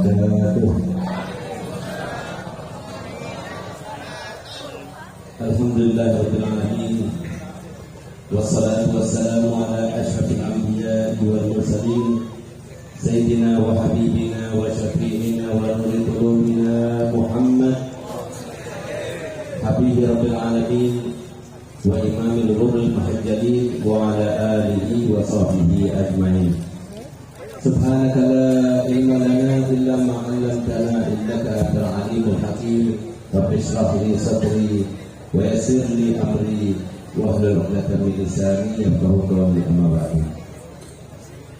wabarakatuh. Alhamdulillahirabbil alamin. Wassalatu wassalamu ala asyrafil anbiya'i wal mursalin sayyidina wa habibina wa syafi'ina wa nuril qulubina Muhammad habibi rabbil alamin wa imamil ghurril muhajjalin wa ala alihi wa sahbihi ajmain. Subhanaka la ilma lana illa ma 'allamtana innaka antal alimul hakim. Rabbi shrah li sadri wa yassir li amri wahlul 'uqdatam min lisani yafqahu qawli, amma ba'du.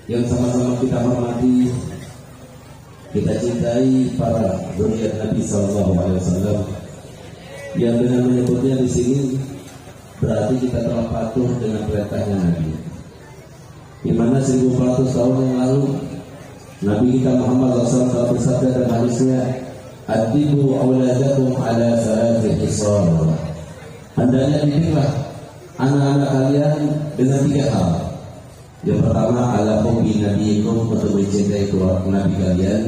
Yang sama-sama kita hormati, kita cintai para zuriat Nabi sallallahu alaihi wasallam, yang dengan menyebutnya di sini berarti kita telah patuh dengan perintahnya Nabi. Di mana 1400 tahun yang lalu Nabi kita Muhammad SAW telah bersabda dan hadisnya, "Adibu auladakum ala salati hisar." Hendaknya didiklah anak-anak kalian dengan 3 hal. Yang pertama, ala hubbi nabiyikum, untuk mencintai keluarga Nabi kalian.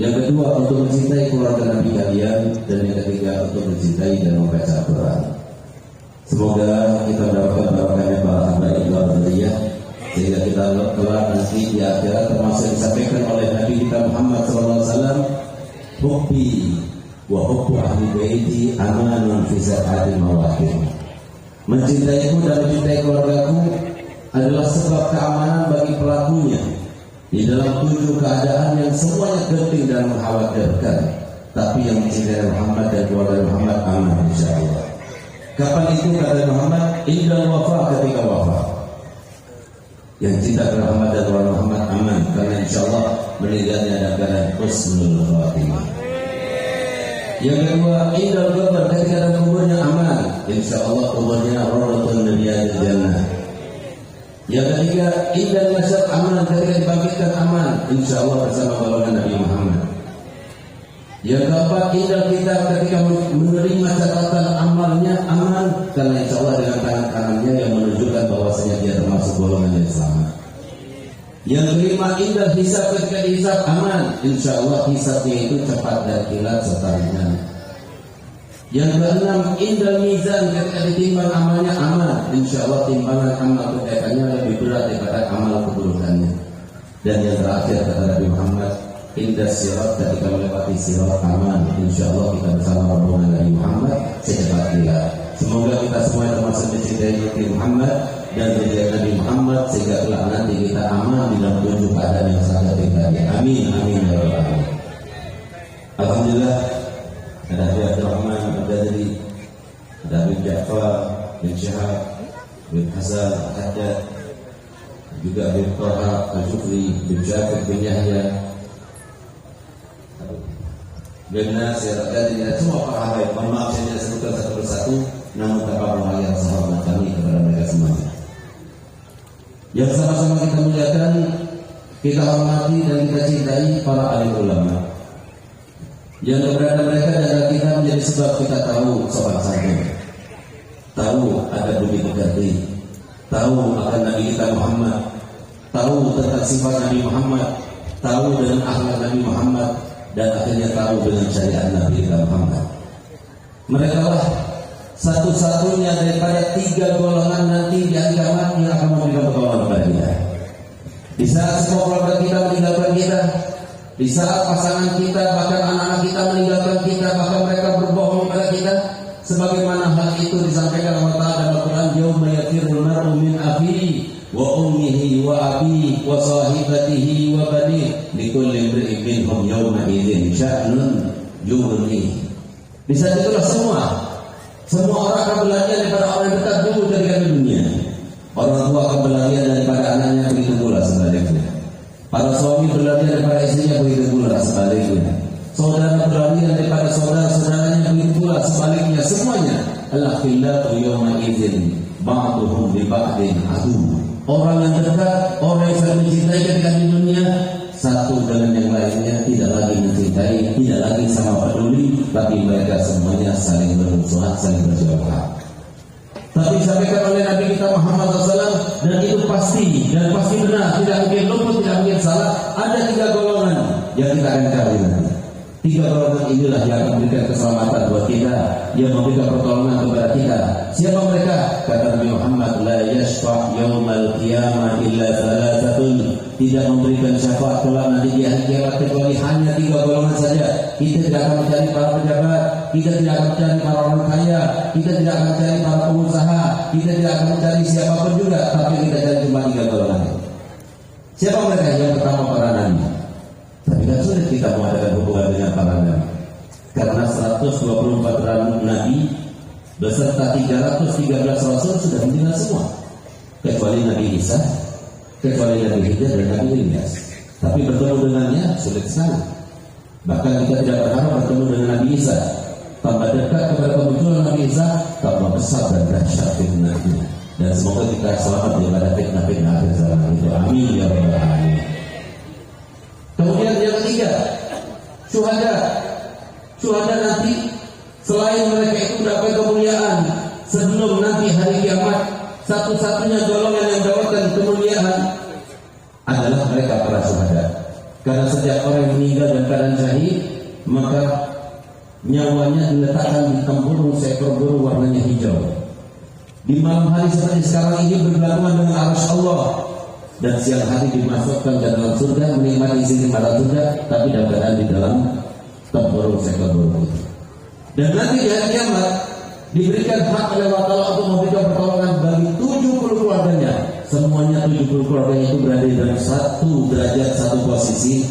Yang kedua, untuk mencintai keluarga Nabi kalian. Dan yang ketiga, untuk mencintai dan membaca Al-Quran. Semoga kita mendapatkan barokahnya para hamba ikhlas dzurriyyah, sehingga kita kelak nanti di akhirat termasuk disampaikan oleh Nabi kita Muhammad SAW, hubbi wa hubbu ahli baiti amanun fi sa'atil mawaqif. Mencintaiku dan mencintai keluargaku adalah sebab keamanan bagi pelakunya di dalam 7 keadaan yang semuanya genting dan mengkhawatirkan. Tapi yang mencintai Muhammad dan keluarga Muhammad aman insyaallah. Kapan itu kata Muhammad? Indal wafa, ketika wafat. Yang cinta kepada Muhammad dan keluarga Muhammad aman, karena insyaallah meninggalnya dalam keadaan husnul khatimah. Yang kedua, indal qabr, ketika dalam kuburnya aman, insyaallah kuburnya rawdatun min riyadil jannah. Yang ketiga, indal masyar aman, ketika dibangkitkan aman, insyaallah bersama golongan Nabi Muhammad. Yang keempat, indal kita ketika menerima catatan amalnya aman, karena insyaallah dengan tangan kanannya yang menunjukkan bahwasanya dia termasuk golongan yang selamat. Yang kelima, indal hisab, ketika dihisab aman, insyaallah hisabnya itu cepat dan kilat serta ringan. Yang keenam, indal mizan, ketika ditimbang amalnya aman, insyaallah timbangan amal kebaikannya lebih berat daripada amal keburukannya. Dan yang terakhir kata Nabi Muhammad, indah sirat, ketika melewati sirat aman, insyaallah kita bersama rombongan Nabi Muhammad secepat kilat. Semoga kita semua termasuk mencintai Nabi Muhammad dan mencintai Nabi Muhammad, sehingga kelak nanti kita aman di dalam 7 keadaan yang sangat tinggi. Amin, amin ya rabbal alamin. Alhamdulillah, ada Habib Abdurrahman Al-Badri, ada Habib Ja'far bin Syahab bin Hasan Al-Haddad, juga Habib Thaha Al-Syukri bin Syafir bin Yahya bin Nasir, dan semua para habaib. Mohon maaf saya tidak sebutkan satu persatu, namun tanpa pengajian sahabat kami kepada mereka semua. Yang sama-sama kita muliakan, kita hormati dan kita cintai para alim ulama. Yang keberadaan mereka adalah kita menjadi sebab kita tahu sopan santun, tahu ada budi pekerti, tahu akan Nabi kita Muhammad, tahu tentang sifat Nabi Muhammad, tahu dengan akhlak Nabi Muhammad, dan akhirnya tahu dengan syariat Nabi kita Muhammad. Mereka lah satu-satunya daripada 3 golongan nanti di hari kiamat yang akan memberikan pertolongan kepada kita. Di saat semua keluarga kita meninggalkan kita, di saat pasangan kita, bahkan anak-anak kita meninggalkan kita, bahkan mereka berbohong kepada kita, sebagaimana hal itu disampaikan Allah Ta'ala dalam Al-Quran, yauma yafirrul mar'u min akhihi wa ummihi wa abihi wa sahibatihi wa banihi likulli imri'in minhum yawma idzin sya'nun yughnihi. Di saat itulah semua orang akan berlarian daripada orang yang dekat dulu dari dunia. Orang tua akan berlarian daripada anaknya, begitu pula sebaliknya. Para suami berlarian daripada istrinya, begitu pula sebaliknya. Saudara berlarian daripada saudara-saudaranya, begitu pula sebaliknya. Semuanya al-khillatu yawma idzin ba'duhum li ba'din adu. Orang yang dekat, orang yang saling mencintai ketika di dunia, satu dengan yang lainnya tidak lagi mencintai, tidak lagi sama peduli, tapi mereka semuanya saling bermusuhan, saling berjauhan. Tapi disampaikan oleh Nabi kita Muhammad SAW, dan itu pasti dan pasti benar, tidak mungkin luput, tidak mungkin salah. Ada 3 golongan yang kita akan cari nanti. 3 golongan inilah yang akan memberikan keselamatan buat kita, yang memberikan pertolongan kepada kita. Siapa mereka? Kata Nabi Muhammad, la yashfa' yaumal qiyamah illa thalathatun. Tidak memberikan syafaat kelak nanti di hari kiamat kecuali hanya 3 golongan saja. Kita tidak akan mencari para pejabat, kita tidak akan mencari para orang kaya, kita tidak akan mencari para pengusaha, kita tidak akan mencari siapapun juga, tapi kita cari cuma 3 golongan. Siapa mereka? Yang pertama para nabi. Tapi kan sulit kita mengadakan hubungan dengan para nabi, karena 124 nabi beserta 313 rasul sudah meninggal semua, kecuali Nabi Isa, kecuali Nabi Hijrah dan Nabi Ilyas. Tapi bertemu dengannya sulit sekali. Bahkan kita tidak berharap bertemu dengan Nabi Isa. Tambah dekat kepada kemunculan Nabi Isa, tambah besar dan dahsyat fitnahnya. Dan semoga kita selamat daripada fitnah-fitnah akhir zaman itu. Amin ya rabbal alamin. Kemudian yang ketiga, syuhada. Syuhada nanti selain mereka itu dapat kemuliaan sebelum nanti hari kiamat, satu-satunya golongan yang mendapatkan kemuliaan adalah mereka para syuhada. Karena setiap orang yang meninggal dalam keadaan syahid, maka nyawanya diletakkan di tempurung seekor burung warnanya hijau. Di malam hari seperti sekarang ini bergabungan dengan arsy Allah, dan siang hari dimasukkan ke dalam surga, menikmati isi pada surga, tapi dalam keadaan di dalam tempurung seekor burung itu. Dan nanti di hari kiamat diberikan hak oleh Allah Ta'ala untuk memberikan pertolongan bagi 70 keluarganya. Semuanya 70 keluarganya itu berada dalam satu derajat, satu posisi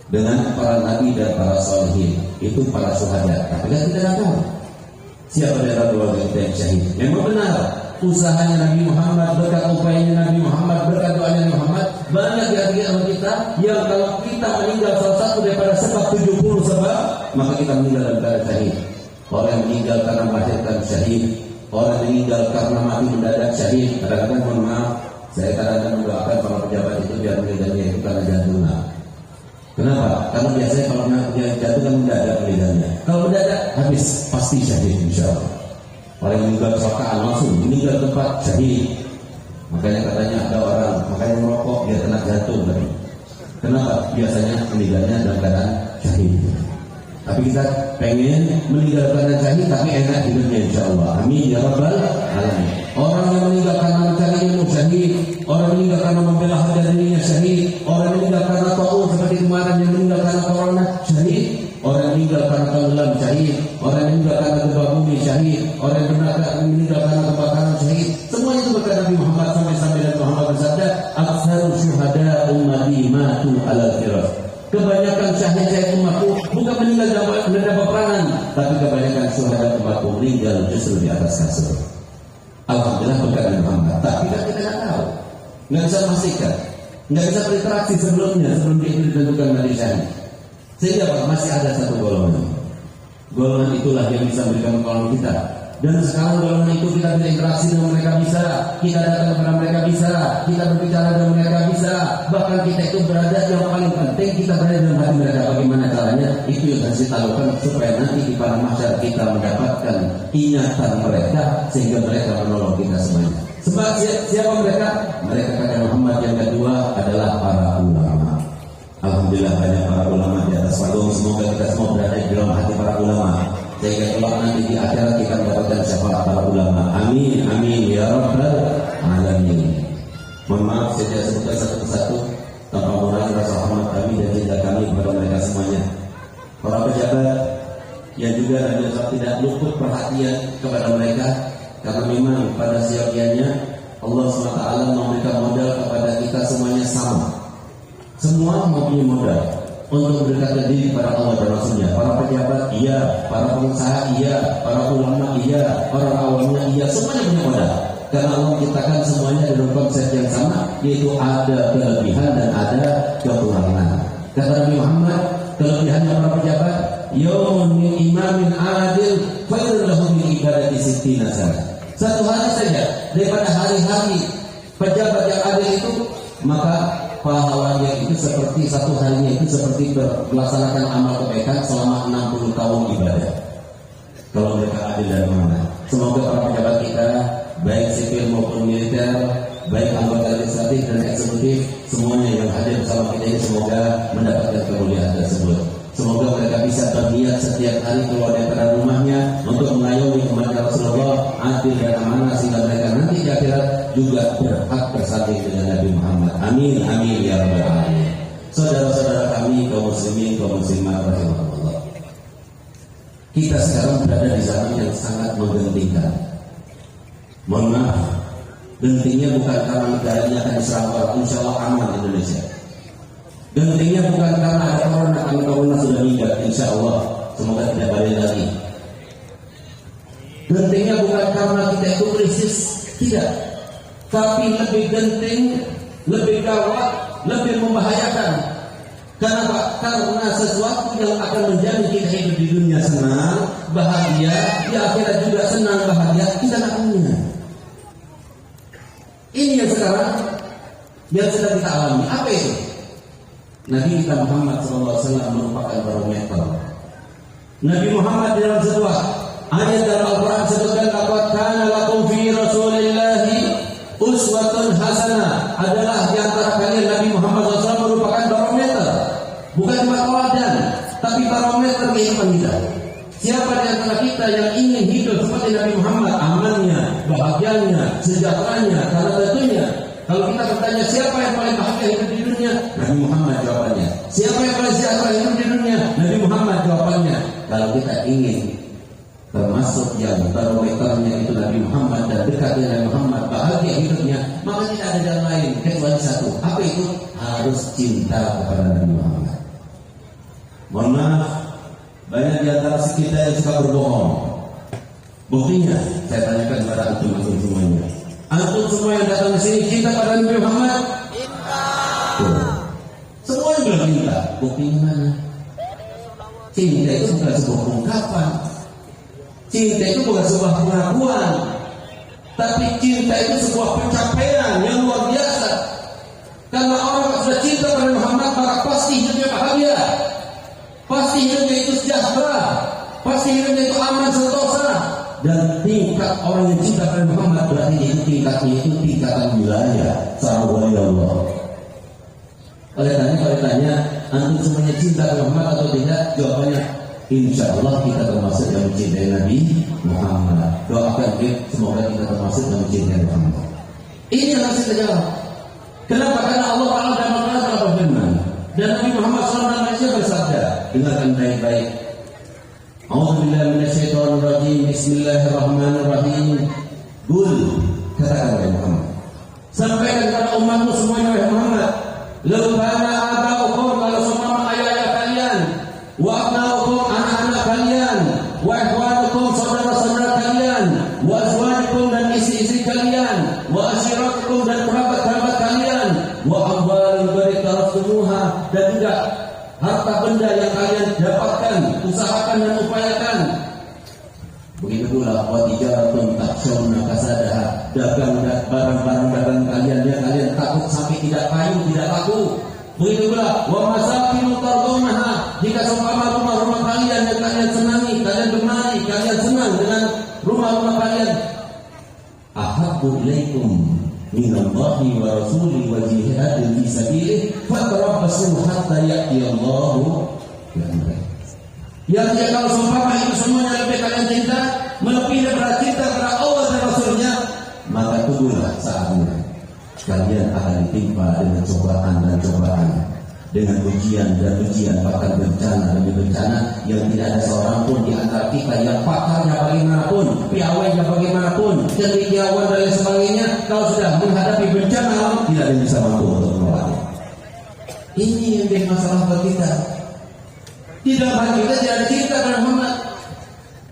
dengan para nabi dan para sholihin. Itu para syuhada. Tapi kan kita tidak tahu siapa daerah keluarga kita yang syahid. Memang benar, usahanya Nabi Muhammad, berkat upayanya Nabi Muhammad, berkat doanya Nabi Muhammad, banyak di hati kita yang kalau kita meninggal salah satu daripada sebab 70 sebab, maka kita meninggal dalam keadaan syahid. Orang yang meninggal karena melahirkan syahid, orang yang meninggal karena mati mendadak syahid. Kadang-kadang mohon maaf, saya kadang-kadang mendoakan para pejabat itu biar meninggalnya itu karena jantung. Kenapa? Karena biasanya kalau jatuh kan mendadak meninggalnya. Kalau mendadak habis pasti syahid insyaallah. Orang yang meninggal kecelakaan langsung meninggal tempat syahid. Makanya katanya ada orang makanya merokok dia kena jantung tadi. Kenapa? Biasanya meninggalnya dalam keadaan syahid. Tapi kita pengen meninggal karena syahid tapi enak hidupnya insyaallah. Amin ya rabbal alamin. Orang yang meninggal karena mencari ilmu syahid, orang yang meninggal karena membela harga dirinya syahid, orang yang meninggal karena tahu seperti kemarin yang meninggal karena corona syahid, orang yang meninggal karena tenggelam syahid, orang yang meninggal karena gempa bumi syahid, orang yang meninggal karena kebakaran syahid. Semuanya itu berkata Nabi Muhammad sampai dan Muhammad bersabda, "Aktsaru syuhada ummati matu 'alal firas." Kebanyakan syahid umatku bukan meninggal dalam peperangan, tapi kebanyakan syuhada umatku meninggal justru di atas kasur. Alhamdulillah berkat Nabi Muhammad. Tapi kita tidak tahu, nggak bisa memastikan, nggak bisa berinteraksi sebelum itu ditentukan menjadi syahid. Sehingga masih ada satu golongan. Golongan itulah yang bisa memberikan pertolongan kita. Dan sekarang golongan itu kita berinteraksi dengan mereka bisa, kita datang kepada mereka bisa, kita berbicara dengan mereka bisa, bahkan kita itu berada yang paling penting kita berada dalam hati mereka. Bagaimana caranya? Itu yang harus kita lakukan supaya nanti di padang mahsyar kita mendapatkan ingatan mereka sehingga mereka menolong kita semuanya. Sebab siapa mereka? Mereka kata Muhammad yang kedua adalah para ulama. Alhamdulillah banyak para ulama di atas panggung. Semoga kita semua berada di dalam hati para ulama, sehingga kalau nanti di akhirat kita mendapatkan syafaat para ulama. Amin, amin ya rabbal alamin. Mohon maaf saya tidak sebutkan satu persatu tanpa mengurangi rasa hormat kami dan cinta kami kepada mereka semuanya. Para pejabat yang juga tidak luput perhatian kepada mereka, karena memang pada siapnya Allah SWT memberikan modal kepada kita semuanya sama. Semua mempunyai modal untuk berdekatan diri pada Allah dan Rasulnya. Para pejabat iya, para pengusaha iya, para ulama iya, orang awamnya iya, semuanya punya modal. Karena Allah menciptakan semuanya dalam konsep yang sama, yaitu ada kelebihan dan ada kekurangan. Kata Nabi Muhammad, kelebihannya para pejabat, yaumun min imamin adil khairun lahu min ibadati sittina sana. Satu hari saja daripada hari-hari pejabat yang adil itu, maka pahalanya itu seperti satu harinya itu seperti melaksanakan amal kebaikan selama 60 tahun ibadah. Kalau mereka adil dan mana. Semoga para pejabat kita baik sipil maupun militer baik anggota legislatif dan eksekutif, semuanya yang hadir bersama kita ini semoga mendapatkan kemuliaan tersebut. Semoga mereka bisa berniat setiap hari keluar dari rumahnya untuk mengayomi umat Rasulullah adil dan amanah, sehingga mereka nanti di akhirat juga berhak bersanding dengan Nabi Muhammad. Amin amin ya rabbal alamin. Saudara-saudara kami kaum muslimin kaum muslimat rahimakumullah. Kita sekarang berada di zaman yang sangat menggentingkan. Mohon maaf, gentingnya bukan karena negaranya akan diserang orang, insya Allah aman Indonesia. Gentingnya bukan karena ada corona sudah minggat, insya Allah semoga tidak balik lagi. Gentingnya bukan karena kita itu krisis, tidak. Tapi lebih genting, lebih gawat, lebih membahayakan. Kenapa? Karena sesuatu yang akan menjadi kita hidup di dunia senang, bahagia, di akhirat juga senang, bahagia, kita tak punya. Ini yang sekarang yang sedang kita alami. Apa itu? Nabi kita Muhammad SAW merupakan barometer. Nabi Muhammad dalam sebuah ayat dalam Al-Quran sebutkan, laqad kana lakum fi Rasulillahi uswatun hasanah. Adalah di antara kalian Nabi Muhammad SAW merupakan barometer, bukan cuma teladan, tapi barometer kehidupan kita. Siapa di antara kita yang ingin hidup seperti Nabi Muhammad, amannya, bahagianya, sejahteranya? Karena tentunya kalau kita bertanya siapa yang paling bahagia hidup di dunia, Nabi Muhammad jawabannya. Siapa yang paling sejahtera hidup di dunia, Nabi Muhammad jawabannya. Kalau kita ingin termasuk yang barometernya itu Nabi Muhammad dan dekat dengan Nabi Muhammad, bahagia hidupnya, maka tidak ada jalan lain kecuali satu. Apa itu? Harus cinta kepada Nabi Muhammad. Mohon maaf, banyak di antara kita yang suka berbohong. Buktinya saya tanyakan kepada antum semuanya. Antum semua yang datang ke sini cinta pada Nabi Muhammad? Cinta. Semua yang bilang cinta. Buktinya mana? Cinta itu bukan sebuah ungkapan. Cinta itu bukan sebuah pengakuan. Tapi cinta itu sebuah pencapaian yang luar biasa. Karena orang yang sudah cinta pada Muhammad, maka pasti hidupnya bahagia. Pasti hidupnya itu sejahtera. Pasti hidupnya itu aman sentosa. Dan tingkat orang yang cinta pada Muhammad berarti itu tingkatnya itu tingkatan wilayah. Sahabat Allah. Oleh karena kalau ditanya antum semuanya cinta pada Muhammad atau tidak, jawabannya insya Allah kita termasuk yang mencintai Nabi Muhammad. Doakan kita semoga kita termasuk yang mencintai Muhammad. Ini yang harus kita jawab. Kenapa? Karena Allah Taala dan Rasulullah telah berfirman dan Nabi Muhammad SAW bersabda. Dengarkan baik-baik. A'udzubillahi minasyaitonir rajim. Bismillahirrahmanirrahim. Qul, katakan wahai Muhammad, sampaikan kepada umatmu semuanya wahai Muhammad, law kana aba'ukum, kalau semua ayah-ayah kalian, wa abna'ukum, anak-anak kalian, wa ikhwanukum, saudara-saudara kalian, wa azwajukum, dan istri-istri kalian, wa ashiratukum, dan kerabat-kerabat kalian, wa amwalun bariktaraftumuha, dan juga harta benda yang kalian dapatkan, usahakan dan upayakan. Begitu pula wa tijaratun takhshawna kasadaha, dagang barang-barang dagang kalian yang kalian takut sampai tidak payu, tidak laku. Begitu pula wa masakin tardawnaha, jika seumpama rumah-rumah kalian yang kalian senangi, kalian gemari, kalian senang dengan rumah-rumah kalian, ahabbu ilaikum minallahi wa rasuli wa jihadin fi sabilih fatarabbasu hatta ya'tiyallahu bi amrih. Yang jika kalau seumpama itu semuanya lebih kalian cinta, melebihi daripada cinta kepada Allah dan Rasulnya, maka tunggulah saatnya kalian akan ditimpa dengan cobaan dan cobaan, dengan ujian dan ujian, bahkan bencana demi bencana yang tidak ada seorang pun di antara kita yang pakarnya bagaimanapun, piawainya bagaimanapun, cendekiawan dan lain sebagainya, kalau sudah menghadapi bencana tidak ada yang bisa mampu untuk menolaknya. Ini yang menjadi masalah bagi kita. Di dalam hati kita tidak ada cinta pada Muhammad.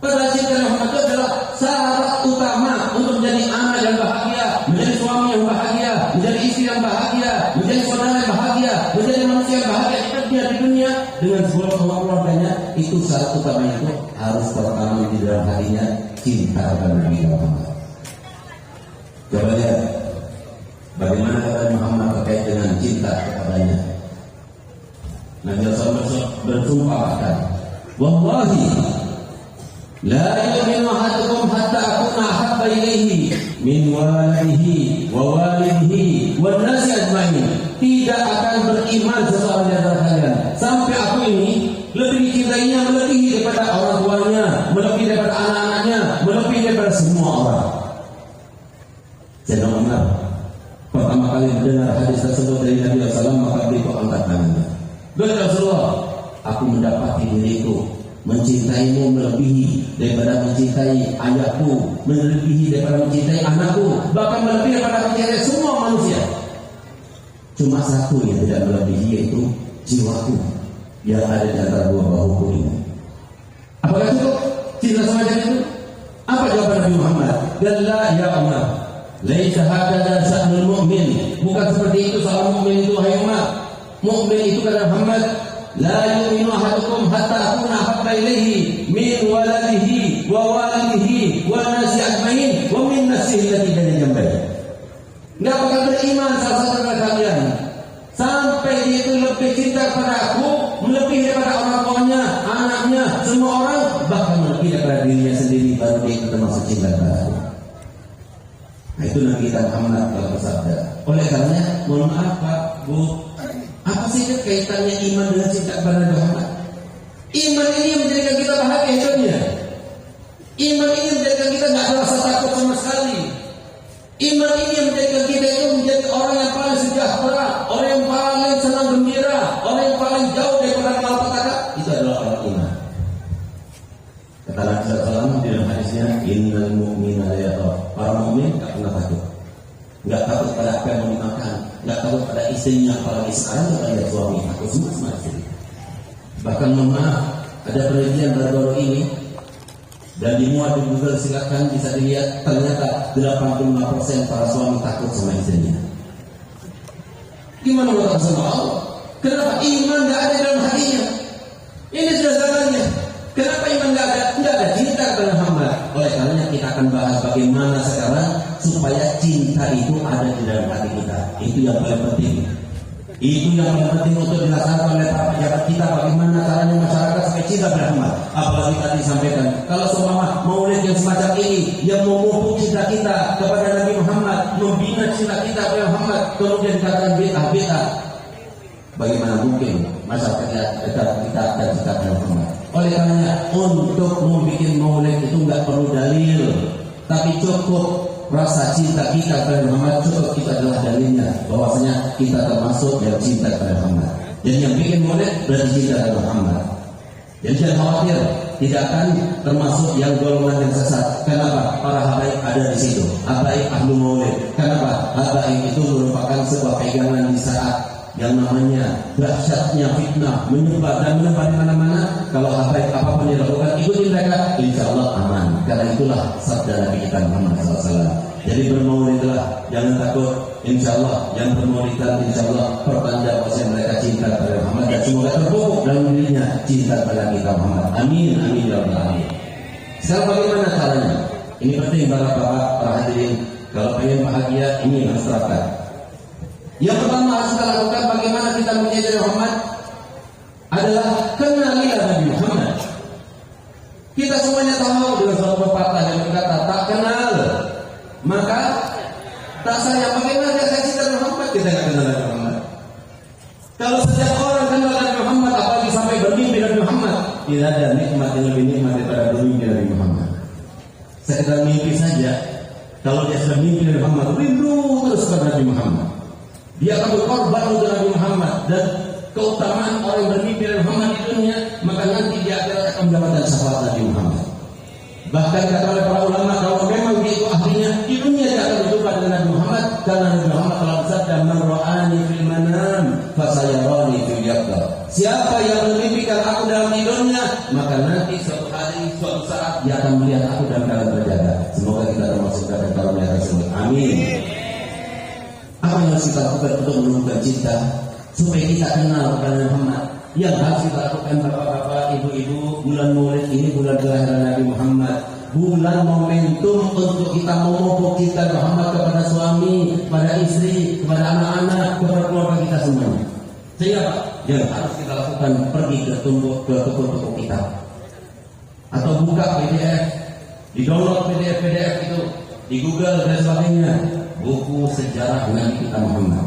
Padahal cinta pada Muhammad itu adalah syarat utama untuk menjadi anak yang bahagia, menjadi suami yang bahagia, menjadi istri yang bahagia, menjadi saudara yang bahagia, menjadi manusia yang bahagia di dunia dengan sebuah keluarganya. Itu syarat utamanya itu harus tertanam di dalam hatinya cinta kepada Nabi Muhammad. Coba lihat bagaimana kata Muhammad terkait dengan cinta kepadanya. Nabi Rasul bersumpah bahkan, wallahi La yu'minu ahadukum hatta akuna ahabba ilaihi min waladihi wa walidihi wan nasi ajmain. Tidak akan beriman seseorang di antara kalian sampai aku ini lebih dicintainya melebihi daripada orang tuanya, melebihi daripada anak-anaknya, melebihi daripada semua orang. Sayyidina Umar pertama kali mendengar hadis tersebut dari Nabi SAW, maka beliau angkat tangannya. Wahai Rasulullah, aku mendapati diriku mencintaimu melebihi daripada mencintai ayahku, melebihi daripada mencintai anakku, bahkan melebihi daripada mencintai semua manusia. Cuma satu yang tidak melebihi, yaitu jiwaku yang ada di antara dua bahuku ini. Apakah cukup cinta semacam itu? Apa jawaban Nabi Muhammad? La ya Umar, laisa hakadha sya'nul mu'min. Bukan seperti itu seorang mukmin itu, wahai Umar. Mukmin itu kata Muhammad, la yu'minu ahadukum hatta akuna ahabba ilaihi min waladihi wa walidihi wa nasi ajmain wa min nafsihi allati baina jambayhi. Enggak bakal beriman salah satu dari kalian sampai dia itu lebih cinta kepada aku, melebihi daripada orang tuanya, anaknya, semua orang, bahkan melebihi daripada dirinya sendiri, baru dia itu termasuk cinta kepada aku. Nah, itu Nabi kita Muhammad kalau bersabda. Oleh karenanya, mohon maaf Pak, Bu, apa sih kaitannya iman dengan cinta kepada Nabi Muhammad? Iman ini yang menjadikan kita bahagia hidupnya. Iman ini yang menjadikan kita tidak ada rasa takut sama sekali. Iman ini yang menjadikan kita itu menjadi orang yang paling sejahtera, orang yang paling senang gembira, orang yang paling jauh daripada malapetaka. Itu adalah orang iman. Kata Nabi SAW di dalam hadisnya, innal mu'mina la yakhaf. Para mukmin tidak pernah takut. Enggak takut pada apa yang mau dimakan, enggak takut pada istrinya, apalagi sekarang kita lihat suami, takut semua istri. Bahkan mohon maaf, ada penelitian baru-baru ini dan dimuat di Google, silakan bisa dilihat, ternyata 85% para suami takut sama istrinya. Gimana mau takut sama Allah? Kenapa iman tidak ada dalam hatinya? Ini sudah zamannya. Kenapa iman tidak ada? Tidak ada cinta kepada Muhammad. Oleh karenanya kita akan bahas bagaimana sekarang supaya cinta itu ada di dalam hati kita. Itu yang paling penting. Itu yang paling penting untuk dilaksanakan oleh para pejabat kita. Bagaimana caranya masyarakat supaya cinta kepada Muhammad. Apalagi tadi disampaikan, kalau seumpama maulid yang semacam ini yang memupuk cinta kita kepada Nabi Muhammad, membina cinta kita kepada Muhammad, kemudian dikatakan bid'ah, bagaimana mungkin masyarakat kita dan cinta kepada Muhammad? Oleh karenanya, untuk membuat maulid itu enggak perlu dalil, tapi cukup rasa cinta kita kepada Muhammad, cukup kita adalah dalilnya bahwasanya kita termasuk yang cinta kepada Muhammad. Dan yang bikin maulid berarti cinta kepada Muhammad. Jadi jangan khawatir, tidak akan termasuk yang golongan yang sesat. Kenapa? Para habaib ada di situ. Habaib ahlu maulid. Kenapa? Habaib itu merupakan sebuah pegangan di saat yang namanya dahsyatnya fitnah menyebar dan menebar di mana-mana. Kalau habaib apapun yang dilakukan, ikuti mereka, insya Allah aman. Karena itulah sabda Nabi kita Muhammad SAW. Jadi bermaulidlah, jangan takut. Insya Allah yang bermaulidan, insya Allah pertanda bahwa mereka cinta kepada Muhammad dan semoga terpupuk dalam dirinya cinta kepada kita Muhammad. Amin, amin ya rabbal alamin. Sekarang bagaimana caranya? Ini penting para bapak, para hadirin. Kalau pengen bahagia, ini harus terapkan. Yang pertama harus kita lakukan bagaimana kita menjadi Muhammad adalah kenalilah Nabi Muhammad. Kita semuanya tahu dengan suatu pepatah yang berkata tak kenal maka tak sayang. Bagaimana saya cinta Muhammad kita tidak kenal Nabi Muhammad? Kalau setiap orang kenal Nabi Muhammad, apalagi sampai bermimpi Nabi Muhammad, tidak ada nikmat yang lebih nikmat daripada bermimpi Nabi Muhammad. Sekedar mimpi saja, kalau dia sudah mimpi Nabi Muhammad, rindu terus kepada Nabi Muhammad. Dia akan berkorban untuk Nabi Muhammad, dan keutamaan orang yang bermimpi Nabi Muhammad di dunia, maka nanti dia akan mendapatkan syafaat Nabi Muhammad. Bahkan kata oleh para ulama, kalau memang dia itu ahlinya, di dunia dia akan berjumpa dengan Nabi Muhammad, karena Nabi Muhammad telah bersabda, "Man ra'ani fil manam, fasayarani fil yaqظah." Siapa yang memimpikan aku dalam tidurnya, maka nanti suatu hari, suatu saat dia akan melihat aku dalam keadaan berjaga. Semoga kita termasuk dalam karunia tersebut. Amin. Apa yang harus kita lakukan untuk menumbuhkan cinta supaya kita kenal kepada Muhammad? Yang harus kita lakukan bapak-bapak, ibu-ibu, bulan Maulid ini bulan kelahiran Nabi Muhammad, bulan momentum untuk kita memupuk cinta Muhammad kepada suami, kepada istri, kepada anak-anak, kepada keluarga kita semuanya. Sehingga Pak, yang harus kita lakukan, pergi ke kebun-kebun kita. atau buka PDF, di-download PDF itu, di Google dan sebagainya, buku sejarah Nabi kita Muhammad.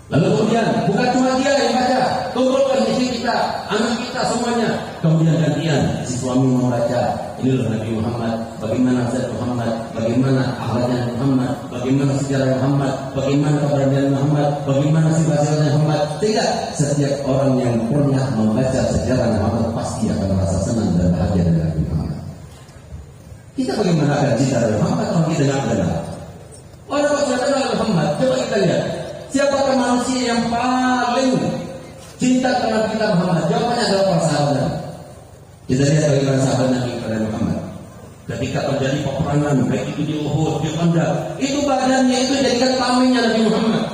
Lalu kemudian bukan cuma dia yang baca, kumpulkan istri kita, anak kita semuanya. Kemudian gantian si suami membaca, ini loh Nabi Muhammad, bagaimana Nabi Muhammad, bagaimana akhlaknya Muhammad, bagaimana sejarah Muhammad, bagaimana keberanian Muhammad, bagaimana sifat-sifatnya Muhammad. Tidak, setiap orang yang pernah membaca sejarah Muhammad pasti akan merasa senang dan bahagia dengan Nabi Muhammad. Kita bagaimana akan cinta dengan Muhammad kalau kita tidak kenal? Orang yang sudah kenal Muhammad, coba kita lihat. Siapakah manusia yang paling cinta kepada kita Muhammad? Jawabannya adalah para sahabat. Kita lihat bagaimana sahabat Nabi kepada Muhammad. Ketika terjadi peperangan, baik itu di Uhud, di Khandaq, itu badannya itu jadikan tamengnya Nabi Muhammad.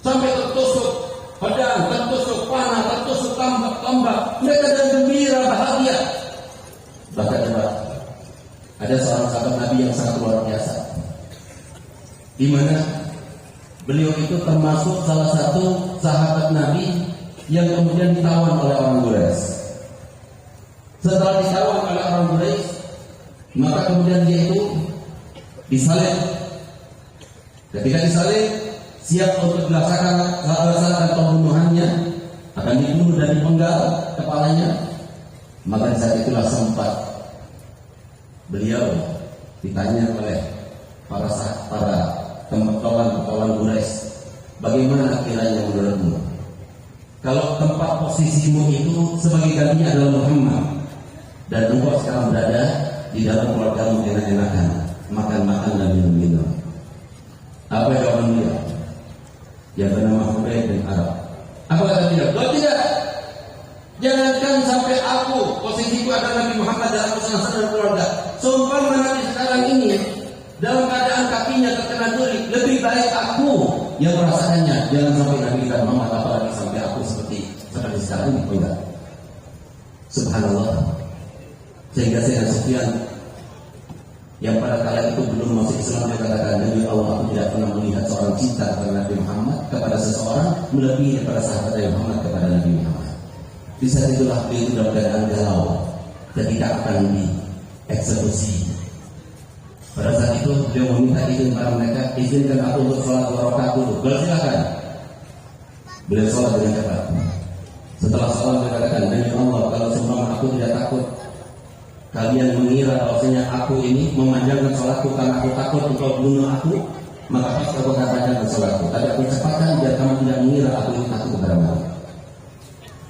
Sampai tertusuk pedang, tertusuk panah, tertusuk tombak. Mereka dan gembira, bahagia. Bahkan ada seorang sahabat Nabi yang sangat luar biasa, di mana beliau itu termasuk salah satu sahabat Nabi yang kemudian ditawan oleh orang Quraisy. Setelah ditawan oleh orang Quraisy, maka kemudian dia itu disalib. Ketika disalib, siap untuk dilaksanakan pembunuhannya, akan dibunuh dan dipenggal kepalanya. Maka di saat itulah sempat beliau ditanya oleh para kawan Quraisy, bagaimana kiranya menurutmu kalau tempat posisimu itu sebagai gantinya adalah Muhammad dan engkau sekarang berada di dalam keluargamu enak-enakan, makan-makan dan minum-minum? Apa jawaban dia? Yang bernama Hubayb bin Arab. Apa kata dia? Loh tidak, jangankan sampai aku, posisiku adalah Nabi Muhammad dan aku senang dan keluarga. Sumpah Nabi sekarang ini dalam keadaan kakinya terkena duri, lebih baik aku yang merasakannya. Jangan sampai Nabi kita Muhammad, apalagi sampai aku seperti sekarang ini. Enggak. Subhanallah. Sehingga Sayyidina Sufyan yang pada kala itu belum masuk Islam, dia katakan, demi Allah aku tidak pernah melihat seorang cinta kepada Nabi Muhammad kepada seseorang melebihi daripada sahabat Nabi Muhammad kepada Nabi Muhammad. Di saat itulah beliau dalam keadaan galau ketika akan dieksekusi. Pada saat itu beliau meminta izin kepada mereka, izinkan aku untuk sholat 2 rakaat dulu. Silakan. Beliau sholat dengan cepat. Setelah sholat beliau katakan, demi Allah kalau semua aku tidak takut kalian mengira bahwasanya aku ini memanjangkan sholatku karena aku takut untuk bunuh aku, maka pasti aku akan panjangkan sholatku. Tapi aku cepatkan biar kamu tidak mengira aku ini takut kepada Allah.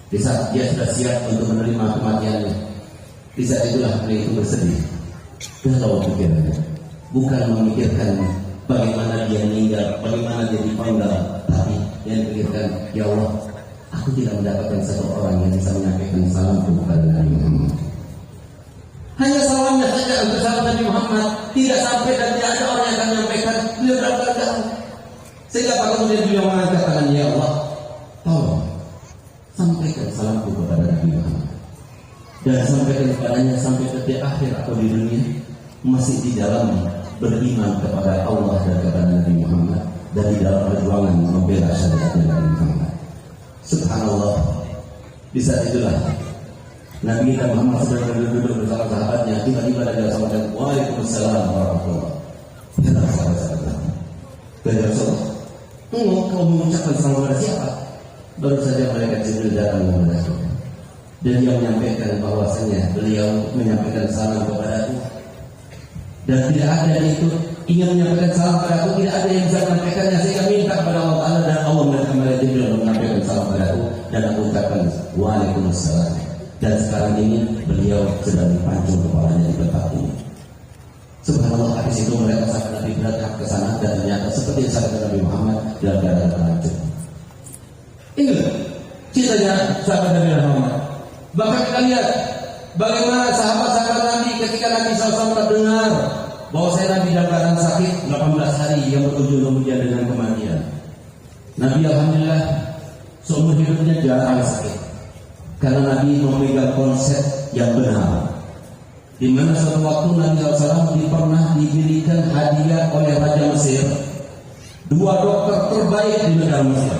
Di saat dia sudah siap untuk menerima kematiannya, di saat itulah beliau itu bersedih. Galau pikirannya, bukan memikirkan bagaimana dia meninggal, bagaimana dia dipenggal, tapi yang dipikirkan, ya Allah, aku tidak mendapatkan satu orang yang bisa menyampaikan salamku kepada Nabi Muhammad. Hanya salamnya saja untuk salam Nabi Muhammad, tidak sampai dan tidak ada orang yang akan menyampaikan. Beliau berkata, sehingga kemudian beliau mengatakan, ya Allah, tolong sampaikan salamku kepada Nabi Muhammad dan sampaikan kepadanya sampai detik akhir aku di dunia masih di dalam beriman kepada Allah dan kepada Nabi Muhammad dan di dalam perjuangan membela syariat Nabi Muhammad. Subhanallah. Di saat itulah Nabi kita Muhammad sedang duduk bersama sahabatnya, tiba-tiba ada sahabat, Waalaikumsalam warahmatullahi wabarakatuh. Dan Rasulullah, kau mengucapkan salam kepada siapa? Baru saja mereka Jibril datang kepada dan dia menyampaikan bahwasanya beliau menyampaikan salam kepadaku dan tidak ada yang itu ingin menyampaikan salam kepadaku, tidak ada yang bisa menyampaikannya, sehingga minta kepada Allah Ta'ala dan Allah menyampaikan Jibril menyampaikan salam kepadaku dan aku ucapkan Waalaikumsalam. Dan sekarang ini beliau sedang dipancung kepalanya di tempat ini. Subhanallah. Habis itu mereka sahabat Nabi berangkat ke sana dan ternyata seperti sahabat Nabi Muhammad dalam keadaan terhancur. Inilah ceritanya sahabat Nabi Muhammad. Bahkan kita lihat bagaimana sahabat-sahabat Nabi ketika Nabi SAW terdengar bahwa saya Nabi dalam keadaan sakit 18 hari yang berujung kemudian dengan kematian. Nabi alhamdulillah seumur hidupnya jarang sakit karena Nabi memegang konsep yang benar. Di mana suatu waktu Nabi SAW pernah diberikan hadiah oleh Raja Mesir 2 dokter terbaik di negara Mesir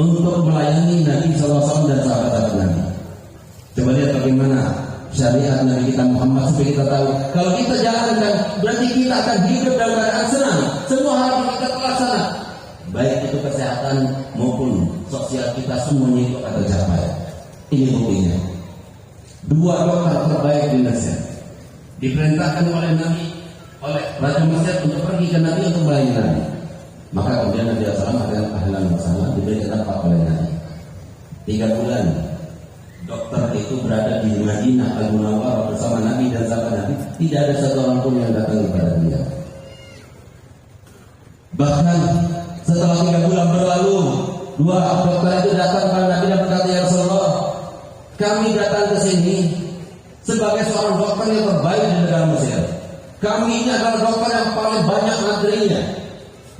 untuk melayani Nabi SAW dan sahabat-sahabat Nabi. Coba lihat bagaimana syariat Nabi kita Muhammad supaya kita tahu kalau kita jalankan berarti kita akan hidup dalam keadaan senang. Semua hal yang kita terlaksana, baik itu kesehatan maupun sosial kita semuanya itu akan tercapai. Ini buktinya. 2 dokter terbaik di Mesir diperintahkan oleh Nabi, oleh Raja Mesir untuk pergi ke Nabi untuk melayani Nabi. Maka kemudian Nabi SAW dengan ahlan bersama diberikan apa oleh Nabi. 3 bulan dokter itu berada di Madinah Al-Munawwarah bersama Nabi dan sahabat Nabi. Tidak ada satu orang pun yang datang kepada dia. Bahkan setelah 3 bulan berlalu, 2 dokter itu datang kepada Nabi dan berkata, "Ya Rasulullah, kami datang ke sini sebagai seorang dokter yang terbaik di negara Mesir. Kami ini adalah dokter yang paling banyak antrinya.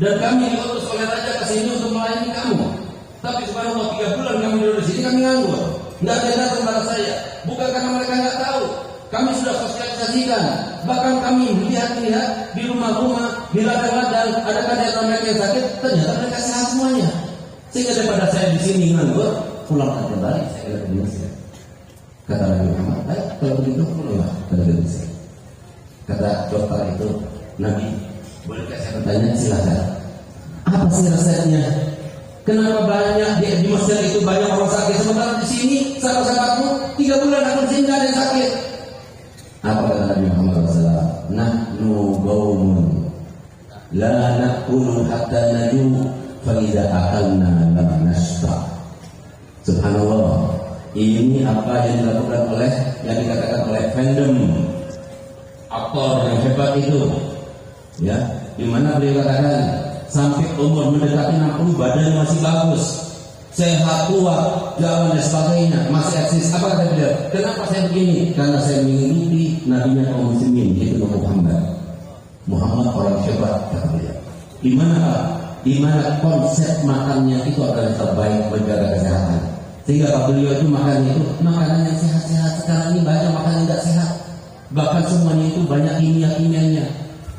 Dan kami diutus oleh raja ke sini untuk melayani kamu. Tapi subhanallah 3 bulan kami duduk di sini, kami nganggur. Nggak ada yang datang kepada saya. Bukan karena mereka nggak tahu. Kami sudah sosialisasikan. Bahkan kami melihat-lihat di rumah-rumah, di ladang-ladang, adakah di antara mereka yang sakit? Ternyata mereka sehat semuanya. Sehingga daripada saya di sini nganggur, pulangkan kembali saya ke Indonesia." Kata Nabi Muhammad, "Baik, kalau begitu pulanglah ke Indonesia." Kata dokter itu, "Nabi, bolehkah saya bertanya?" "Silakan." "Apa sih resepnya? Kenapa banyak di Mesir itu banyak orang sakit, sementara di sini sahabat-sahabatmu 3 bulan aku di sini nggak ada yang sakit?" Apa kata Nabi Muhammad SAW? "Nahnu qaumun la na'kulu hatta naju fa idza akalna lam nashba." Subhanallah. Ini apa yang dilakukan oleh yang dikatakan oleh fandom aktor yang hebat itu, ya, di mana beliau katakan sampai umur mendekati 60 badan masih bagus, sehat, kuat, jalan dan sebagainya, masih eksis. Apa kata beliau? "Kenapa saya begini? Karena saya mengikuti nabinya kaum muslimin, yaitu Muhammad orang hebat," kata beliau. Di mana konsep makannya itu adalah terbaik menjaga kesehatan. Sehingga Pak beliau itu makannya itu makanan yang sehat-sehat. Sekarang ini banyak makanan yang tidak sehat. Bahkan semuanya itu banyak kimia-kimianya.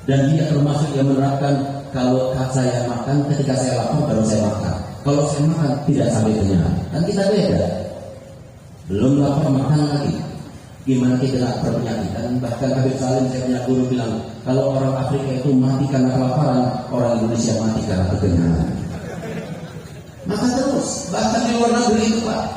Dan dia termasuk yang menerapkan kalau saya makan ketika saya lapar baru saya makan. Kalau saya makan tidak sampai kenyang. Dan kita beda. Belum lapar makan lagi. Gimana kita nggak berpenyakitan? Bahkan Habib Salim saya punya guru bilang kalau orang Afrika itu mati karena kelaparan, orang Indonesia mati karena kekenyangan. Maka terus, bahkan di luar negeri itu Pak,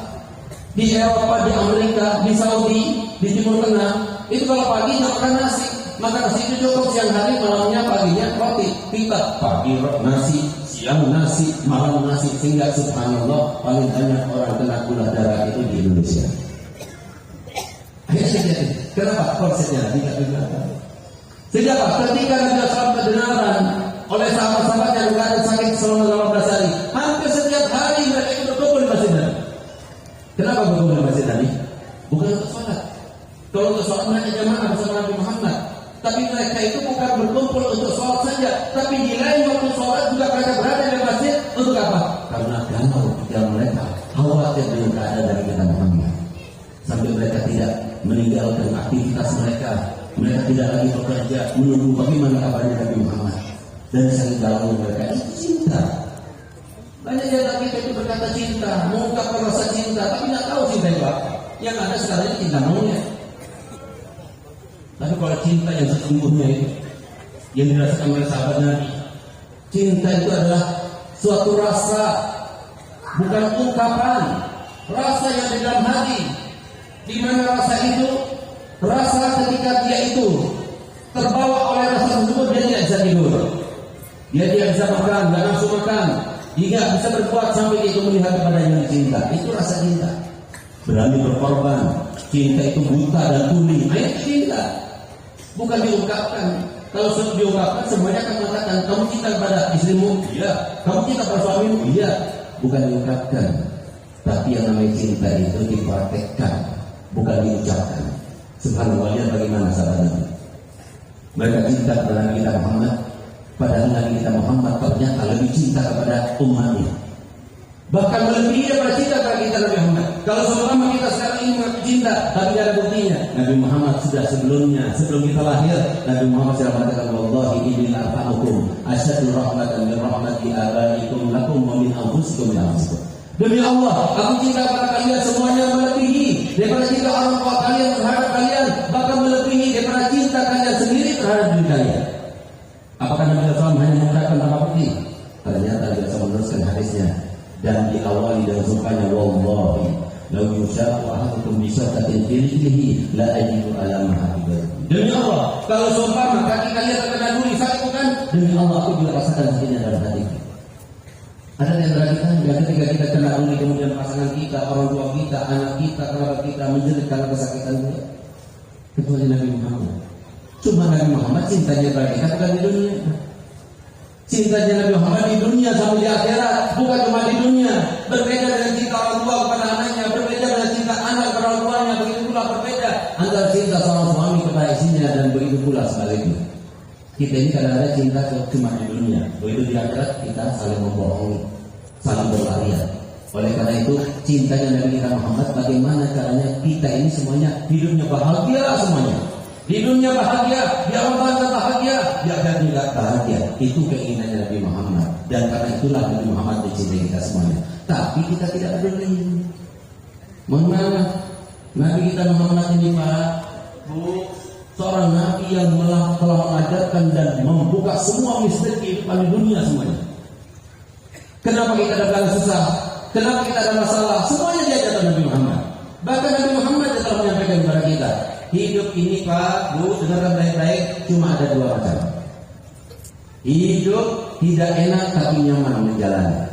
di Eropa, di Amerika, di Saudi, di Timur Tengah, itu kalau pagi makan nasi, makan nasi itu cukup, siang hari, malamnya, paginya roti. Kita pagi nasi, siang nasi, malam nasi, sehingga subhanallah paling banyak orang kena gula darah itu di Indonesia. Kenapa? Konsepnya tidak digunakan. Sehingga ketika Nabi SAW kebenaran oleh sahabat-sahabat yang berada sakit selama 18 hari, hampir setiap hari mereka itu berkumpul di Masjid Nabi. Kenapa berkumpul di Masjid Nabi? Bukan untuk sholat. Kalau untuk sholat mereka jamaah bersama Nabi Muhammad. Tapi mereka itu bukan berkumpul untuk sholat saja, tapi di lain waktu sholat juga mereka berada di masjid untuk apa? Karena galau pikiran mereka, khawatir dengan keadaan dari kita Muhammad. Sampai mereka tidak meninggalkan aktivitas mereka. Mereka tidak lagi bekerja menunggu bagaimana kabarnya Nabi Muhammad. Dan saling galau mereka itu cinta. Banyak yang kita itu berkata cinta, mengungkapkan rasa cinta, tapi tidak tahu cinta itu apa. Yang ada sekarang ini cinta maunya. Tapi kalau cinta yang sesungguhnya itu, yang dirasakan oleh sahabat Nabi, cinta itu adalah suatu rasa, bukan ungkapan, rasa yang di dalam hati. Di mana rasa itu, rasa ketika dia itu terbawa oleh rasa tersebut, dia tidak bisa tidur, dia tidak bisa makan, tidak nafsu makan, dia tidak bisa berbuat sampai itu melihat kepada yang dicinta. Itu rasa cinta. Berani berkorban. Cinta itu buta dan tuli. Itu cinta. Bukan diungkapkan. Kalau sudah diungkapkan, semuanya akan mengatakan kamu cinta kepada istrimu, iya. Kamu cinta kepada suamimu, iya. Bukan diungkapkan. Tapi yang namanya cinta itu dipraktekkan, bukan diucapkan. Subhanallah, lihat bagaimana sahabat Nabi. Mereka cinta kepada Nabi kita Muhammad, padahal Nabi kita Muhammad ternyata lebih cinta kepada umatnya. Bahkan melebihi daripada cinta kepada kita Nabi Muhammad. Kalau selama kita sekarang ini mengaku cinta, tapi tidak ada buktinya. Nabi Muhammad sudah sebelumnya, sebelum kita lahir, Nabi Muhammad sudah mengatakan, "Wallahi inni la'arhamukum asyaddu rahmatan min rahmati abaikum lakum wa min anfusikum min anfusikum." Demi Allah, aku cinta kepada kalian semuanya melebihi daripada cinta orang tua kalian terhadap kalian. sumpahnya, wallahi law yusyaqu ahadukum bi syaqatin fi rijlihi la ajidu ala mahabibati. Demi Allah, kalau sumpah kaki kalian terkena duri, sakit bukan? Demi Allah, aku juga rasakan sakitnya dalam hatiku. Ada di antara kita yang ketika kita kena duri, kemudian pasangan kita, orang tua kita, anak kita, kerabat kita menjerit karena kesakitan dia, kecuali Nabi Muhammad. Cuma Nabi Muhammad cintanya bagi kita bukan di dunia. Cintanya Nabi Muhammad di dunia sampai di akhirat, bukan cuma di dunia. Berbeda dengan cinta orang tua kepada anaknya, berbeda dengan cinta anak kepada orang tuanya, begitu pula berbeda antara cinta seorang suami kepada istrinya dan begitu pula sebaliknya. Kita ini kadang-kadang cinta cuma di dunia, begitu di akhirat kita saling membohongi, saling berlarian. Oleh karena itu cintanya Nabi kita Muhammad, bagaimana caranya kita ini semuanya hidupnya bahagia semuanya. Di dunia bahagia, di alam bangsa bahagia, di akhirat juga bahagia. Itu keinginannya Nabi Muhammad. Dan karena itulah Nabi Muhammad mencintai kita semuanya. Tapi kita tidak peduli. Mohon maaf, Nabi kita Muhammad ini Pak, Bu, seorang Nabi yang telah mengajarkan dan membuka semua misteri kehidupan di dunia semuanya. Kenapa kita ada susah? Kenapa kita ada masalah? Semuanya diajarkan Nabi Muhammad. Bahkan Nabi Muhammad yang telah menyampaikan kepada kita, hidup ini Pak, Bu, dengarkan baik-baik, cuma ada dua macam. Hidup tidak enak tapi nyaman menjalani.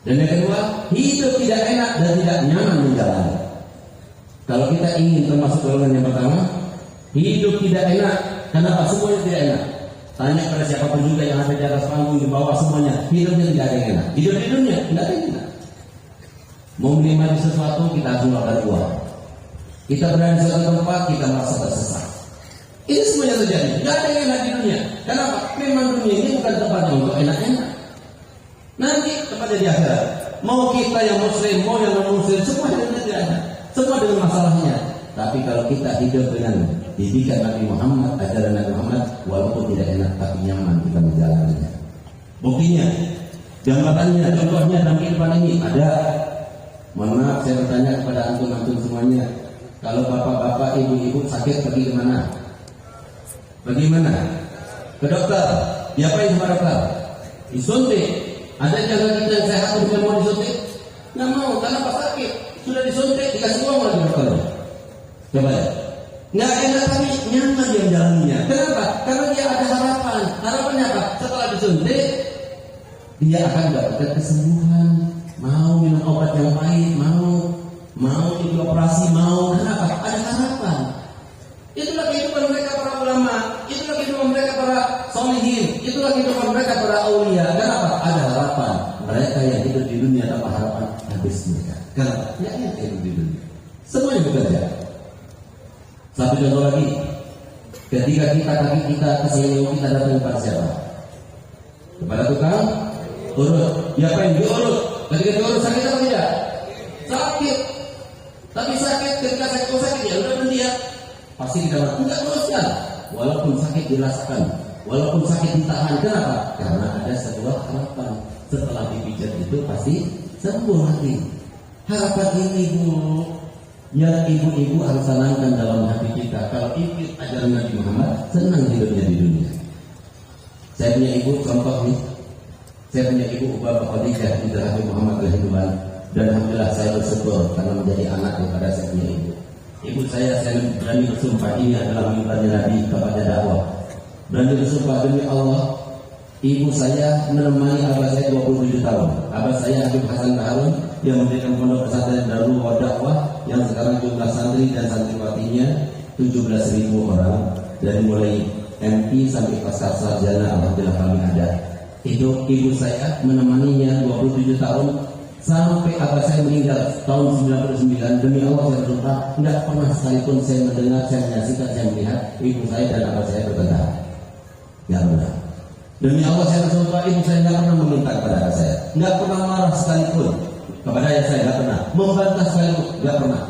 Dan yang kedua, hidup tidak enak dan tidak nyaman menjalani. Kalau kita ingin termasuk golongan yang pertama, hidup tidak enak. Kenapa? Semuanya tidak enak. Tanya pada siapapun juga yang ada di atas panggung, di bawah, semuanya hidupnya tidak ada yang enak. Hidup di dunia tidak ada yang enak. Mau menikmati sesuatu kita harus mengeluarkan uang. Kita berada di suatu tempat, kita merasa tersesat. Ini semuanya terjadi. Tidak ada yang enak di dunia. Kenapa? Memang dunia ini bukan tempatnya untuk enak-enak. Nanti tempatnya di akhirat. Mau kita yang muslim, mau yang non-muslim, semua tidak ada. Semua dengan masalahnya. Tapi kalau kita hidup dengan didikan Nabi Muhammad, ajaran Nabi Muhammad, walaupun tidak enak tapi nyaman kita menjalaninya. Buktinya, gambarannya, contohnya dalam kehidupan ini ada. Mohon maaf, saya bertanya kepada antum-antum semuanya. Kalau bapak-bapak, ibu-ibu sakit pergi ke mana? Bagaimana? Ke dokter. Diapain sama dokter? Disuntik. Ada jangan kita yang sehat bukan mau disuntik? Nggak mau, karena pas sakit sudah disuntik dikasih uang lagi dokter. Coba ya. Nggak enak tapi nyaman dia menjalaninya. Kenapa? Karena dia ada harapan. Harapannya apa? Setelah disuntik dia akan mendapatkan kesembuhan. Mau minum obat yang pahit, mau dioperasi, mau. Kenapa? Ada harapan. Itulah kehidupan mereka para ulama, itulah kehidupan mereka para solihin, itulah kehidupan mereka para aulia. Kenapa? Ada harapan. Mereka yang hidup di dunia tanpa harapan habis mereka. Kenapa? Ya hidup di dunia. Semuanya bekerja. Satu contoh lagi, ketika kaki kita keseluruhan kita datang kepada siapa? Kepada tukang urut. Ya apa yang diurut? Ketika diurut sakit apa tidak? Sakit. Tapi sakit ketika sakit ya udah dia pasti kita enggak teruskan. Walaupun sakit dirasakan, walaupun sakit ditahan. Kenapa? Karena ada sebuah harapan. Setelah dipijat itu pasti sembuh nanti. Harapan ini Bu, ya ibu-ibu harus tanamkan dalam hati kita. Kalau ikut ajaran Nabi Muhammad, senang hidupnya di dunia. Saya punya ibu, contoh nih. Saya punya ibu Bapak Khadijah binti Nabi Muhammad Rahimahullah, dan alhamdulillah saya bersyukur karena menjadi anak daripada saya punya ibu. Ibu saya berani bersumpah, ini adalah mimbarnya Nabi kepada dakwah. Berani bersumpah demi Allah, ibu saya menemani abah saya 27 tahun. Abah saya Habib Hasan Baharun yang mendirikan pondok pesantren Darul Dakwah yang sekarang jumlah santri dan santriwatinya 17.000 orang, dari mulai MP sampai pasca sarjana alhamdulillah kami ada. Itu ibu saya menemaninya 27 tahun sampai abah saya meninggal tahun 99. Demi Allah saya bersumpah, tidak pernah sekalipun saya mendengar, saya menyaksikan, saya melihat ibu saya dan abah saya bertengkar. Tidak pernah. Demi Allah saya bersumpah, ibu saya tidak pernah meminta kepada abah saya, tidak pernah marah sekalipun kepada ayah saya, tidak pernah membantah sekalipun, tidak pernah.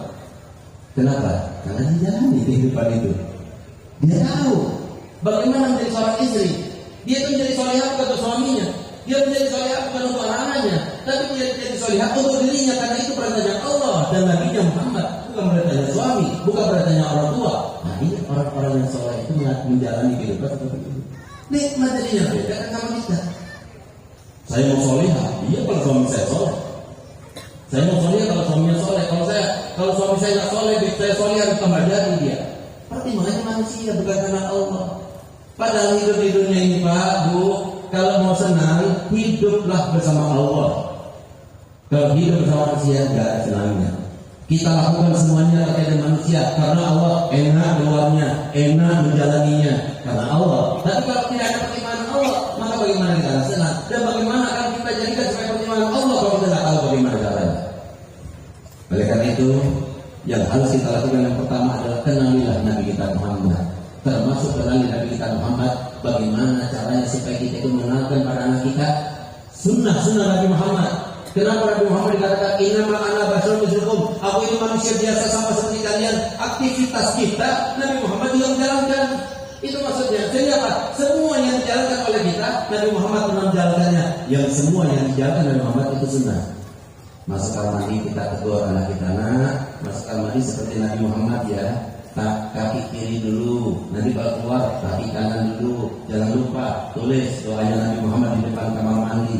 Kenapa? Karena dia jalani kehidupan itu. Dia tahu bagaimana menjadi seorang istri. Dia itu menjadi solehah bukan untuk suaminya, dia menjadi solehah bukan untuk anak-anaknya, tapi dia menjadi solehah untuk dirinya, karena itu perintahnya Allah dan Nabi Muhammad, bukan perintahnya suami, bukan perintahnya orang tua. Nah ini orang-orang yang soleh itu menjalani kehidupan seperti itu. Nikmat jadinya beda kan sama kita. Saya mau solehah, iya kalau suami saya soleh. Saya mau soleh kalau suaminya soleh. Kalau suami saya nggak soleh, saya soleh harus tambah jadi dia. Pertimbangannya manusia bukan karena Allah. Padahal hidup di dunia ini Pak, Bu, kalau mau senang, hiduplah bersama Allah. Kalau hidup bersama manusia nggak ada senangnya. Kita lakukan semuanya terkait dengan manusia karena Allah, enak luarnya, enak menjalaninya karena Allah. Tapi kalau tidak ada pertimbangan Allah, maka bagaimana kita akan senang? Dan bagaimana akan kita jadikan sebagai pertimbangan Allah kalau kita tidak tahu bagaimana caranya? Oleh karena itu, yang harus kita lakukan yang pertama adalah kenalilah Nabi kita Muhammad. Termasuk kenali Nabi kita Muhammad, bagaimana caranya supaya kita itu mengenalkan pada anak kita sunnah-sunnah Nabi Muhammad. Kenapa Nabi Muhammad dikatakan innama ana basyarun mislukum, aku ini manusia biasa sama seperti kalian. Aktivitas kita Nabi Muhammad juga menjalankan. Itu maksudnya. Jadi apa? Semua yang dijalankan oleh kita Nabi Muhammad pernah menjalankannya. Yang semua yang dijalankan Nabi Muhammad itu sunnah. Masuk kamar mandi kita tegur anak kita, nak, masuk kamar mandi seperti Nabi Muhammad ya. Kaki kiri dulu, nanti kalau keluar kaki kanan dulu. Jangan lupa tulis doanya Nabi Muhammad di depan kamar mandi.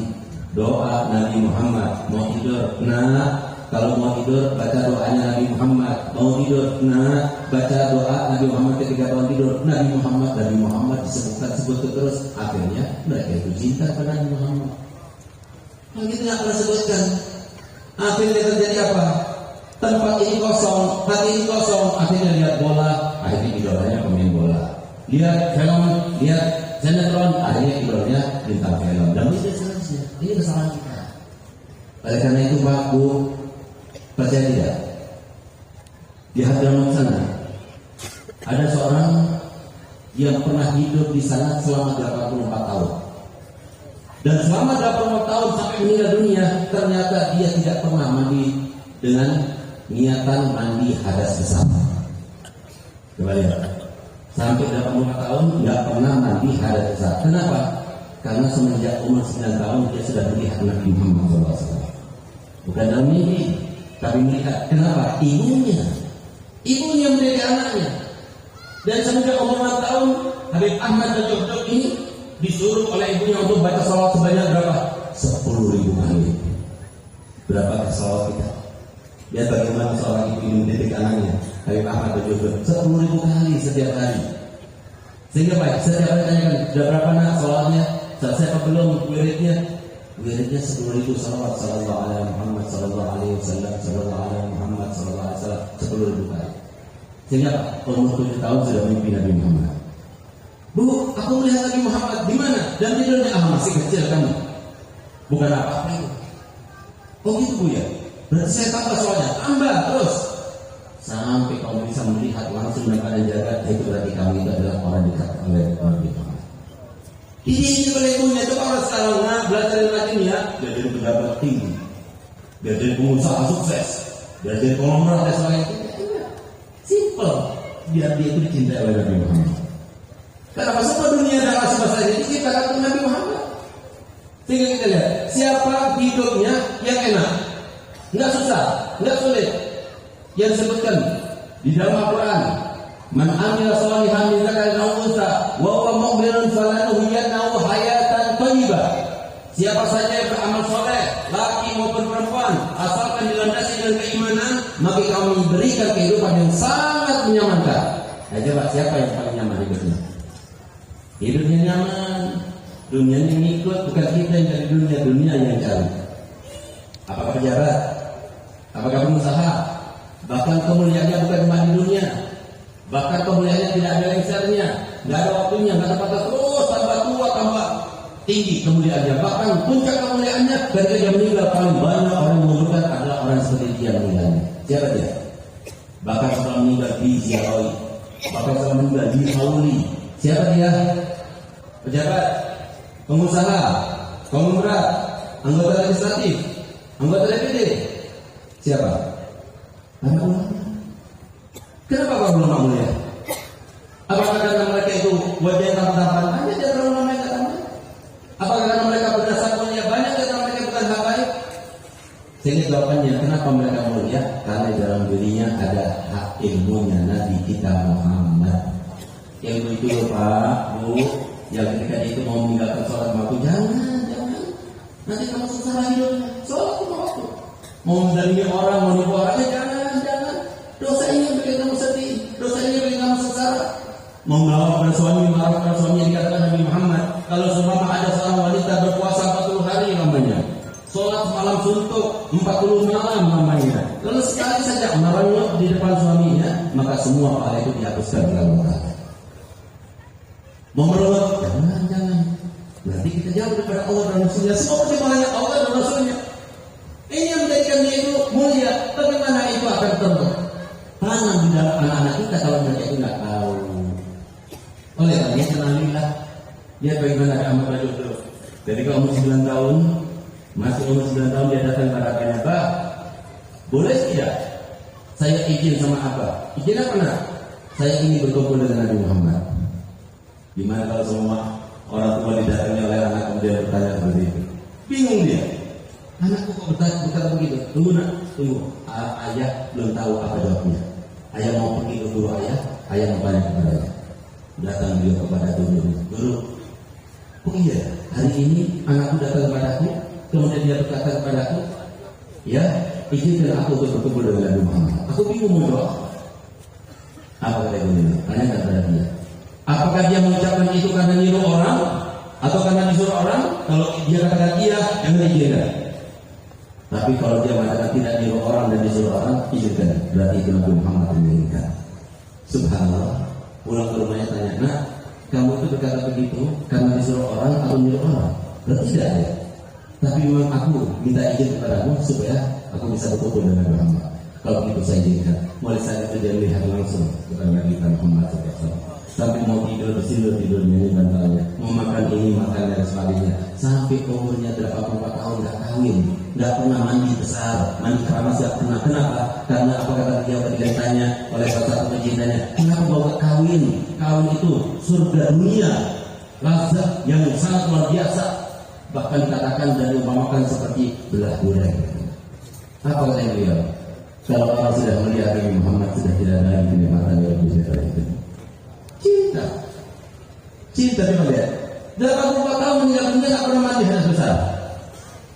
Doa Nabi Muhammad, mau tidur, nah kalau mau tidur baca doanya Nabi Muhammad, mau tidur, nah baca doa Nabi Muhammad ketika mau tidur. Nabi Muhammad disebut terus, akhirnya mereka itu cinta pada Nabi Muhammad. Kalau kita nggak pernah sebutkan, akhirnya terjadi apa? Tempat ini kosong, hati ini kosong, akhirnya lihat bola, akhirnya idolanya pemain bola. Lihat film, lihat sinetron, akhirnya idolanya bintang film. Dan itu seterusnya. Ini kesalahan kita. Oleh karena itu Pak, Bu, percaya tidak? Di Hadramaut sana ada seorang yang pernah hidup di sana selama 84 tahun. Dan selama 84 tahun sampai meninggal dunia, ternyata dia tidak pernah mandi dengan niatan mandi hadas besar. Kembali ya. Sampai 84 tahun nggak pernah mandi hadas besar. Kenapa? Karena semenjak umur 9 tahun dia sudah melihat Nabi Muhammad SAW. Bukan dalam mimpi, tapi melihat. Kenapa? Ibunya mendidik anaknya. Dan semenjak umur 6 tahun, Habib Ahmad Al-Jubdub ini disuruh oleh ibunya untuk baca salawat sebanyak berapa? 10.000 kali. Berapa salawat kita? Lihat bagaimana seorang ibu ini mendidik anaknya. Habib Ahmad Al-Jubdub 10.000 kali setiap hari. Sehingga baik, setiap hari tanyakan, sudah berapa nak salawatnya? Selesai apa belum wiridnya? Wiridnya 10.000 salawat sallallahu alaihi Muhammad sallallahu alaihi wasallam sallallahu alaihi Muhammad sallallahu alaihi wasallam 10.000 kali. Sehingga umur 7 tahun sudah mimpi Nabi Muhammad. Bu, aku melihat Nabi Muhammad di mana? Dan tidurnya masih kecil kamu. Bukan apa-apa itu. Oh gitu Bu ya. Berarti saya tambah soalnya, tambah terus sampai kamu bisa melihat langsung dan pada jaga. Itu berarti kamu itu adalah orang dekat oleh Nabi Muhammad. Ini ibunya itu kalau sekarang belajar lagi ya, biar jadi pejabat tinggi, biar jadi pengusaha sukses, biar jadi konglomerat dan sebagainya. Simple, biar dia itu dicintai oleh Nabi Muhammad. Kenapa semua dunia ada kasih bahasa ini kita kata Nabi Muhammad. Sehingga kita lihat siapa hidupnya yang enak, nggak susah, nggak sulit. Yang disebutkan di dalam Al-Quran. Man amila shalihan min dzakarin aw unsa wa huwa mu'minun falanuhyiyannahu hayatan thayyibah. Siapa saja yang beramal soleh, laki maupun perempuan, asalkan dilandasi dengan keimanan, maka kami berikan kehidupan yang sangat menyenangkan. Nah, coba siapa yang paling nyaman hidupnya? Hidupnya nyaman, dunianya ngikut, bukan kita yang cari dunia, dunia yang cari. Apakah pejabat? Apakah pengusaha? Bahkan kemuliaannya bukan cuma di dunia. Bahkan kemuliaannya tidak ada lengsernya, nggak ada waktunya, nggak ada batas, terus tambah tua tambah tinggi kemuliaannya. Bahkan puncak kemuliaannya ketika dia meninggal paling banyak orang yang menguburkan adalah orang seperti dia meninggalnya. Siapa dia? Bahkan setelah meninggal di Ziarawi, bahkan setelah meninggal di Hauli. Siapa dia? Pejabat, pengusaha, konglomerat, anggota legislatif, anggota DPD. Siapa? Anak ulama. Kenapa kau belum mulia? Apakah karena mereka itu wajah yang tampan-tampan? Hanya di antara mereka tampan. Apakah karena mereka berdasar mulia? Banyak di antara mereka bukan habaib. Sehingga jawabannya, kenapa mereka mulia? Karena di dalam dirinya ada hak ilmunya Nabi kita Muhammad. Yang itu Pak, Bu, yang ketika dia itu mau meninggalkan sholat waktu, jangan. Nanti kamu susah hidupnya. Sholat cuma waktu. mau menzalimi orang, mau nipu orang, jangan. Dosa ini yang bikin kamu sedih, dosa ini yang bikin kamu sengsara. Mau melawat pada suami, marah pada suami yang dikatakan Nabi Muhammad. Kalau seumpama ada seorang wanita berpuasa 40 hari namanya, sholat malam suntuk 40 malam namanya, lalu sekali saja marahnya di depan suaminya, maka semua pahala itu dihapuskan dengan Allah. Mau melawat, jangan. Nanti kita jauh daripada Allah dan Rasulnya. Semua pertimbangannya Allah dan Rasulnya. Ini yang menjadikan dia itu mulia. Bagaimana itu akan tanam di dalam anak-anak kita kalau mereka itu nggak tahu. Oleh karena kenalilah dia bagaimana amal jodoh. Jadi kalau umur 9 tahun, masih umur 9 tahun dia datang pada ayahnya, Pak, boleh tidak saya izin sama Abah? Izin apa nak? Saya ingin berkumpul dengan Nabi Muhammad. Gimana kalau semua orang tua didatangi oleh anak kemudian bertanya seperti itu? Bingung dia. Anakku kok berkata begitu? Tunggu nak, tunggu. Ayah belum tahu apa jawabnya. Ayah mau pergi ke guru ayah mau tanya kepada ayah. Datang dia kepada guru. Oh iya, hari ini anakku datang kepadaku, kemudian dia berkata kepadaku, ya, izinkan aku untuk berkumpul dengan Nabi Muhammad. Aku bingung mau jawab. Apa kata ibu? Tanya kepada dia. Apakah dia mengucapkan itu karena nyuruh orang atau karena disuruh orang? Kalau dia katakan iya, jangan izinkan. Tapi kalau dia mengatakan tidak nyuruh orang dan disuruh orang, izinkan. Berarti itu Nabi Muhammad yang menginginkan. Subhanallah. Pulang ke rumahnya tanya, nak, kamu itu berkata begitu karena disuruh orang atau nyuruh orang? Berarti tidak ya. Tapi memang aku minta izin kepadamu supaya aku bisa berkumpul dengan Nabi Muhammad. Kalau begitu saya izinkan. Mulai saat itu dia melihat langsung kepada Nabi Muhammad SAW. Sampai mau tidur tidurnya ini bantalnya, mau makan ini makan dan sebagainya. Sampai umurnya 84 tahun nggak kawin, nggak pernah mandi besar, mandi keramas nggak pernah. Kenapa? Karena apa kata dia ketika ditanya oleh salah satu pejintanya, kenapa bawa kawin? Kawin itu surga dunia, lazat yang sangat luar biasa. Bahkan dikatakan dan diumpamakan seperti belah durian. Apa kata beliau? Kalau orang sudah melihat Nabi Muhammad sudah tidak ada lagi kenikmatan yang bisa itu. Cinta dia melihat. 84 tahun meninggal dunia tak pernah mandi hadas besar.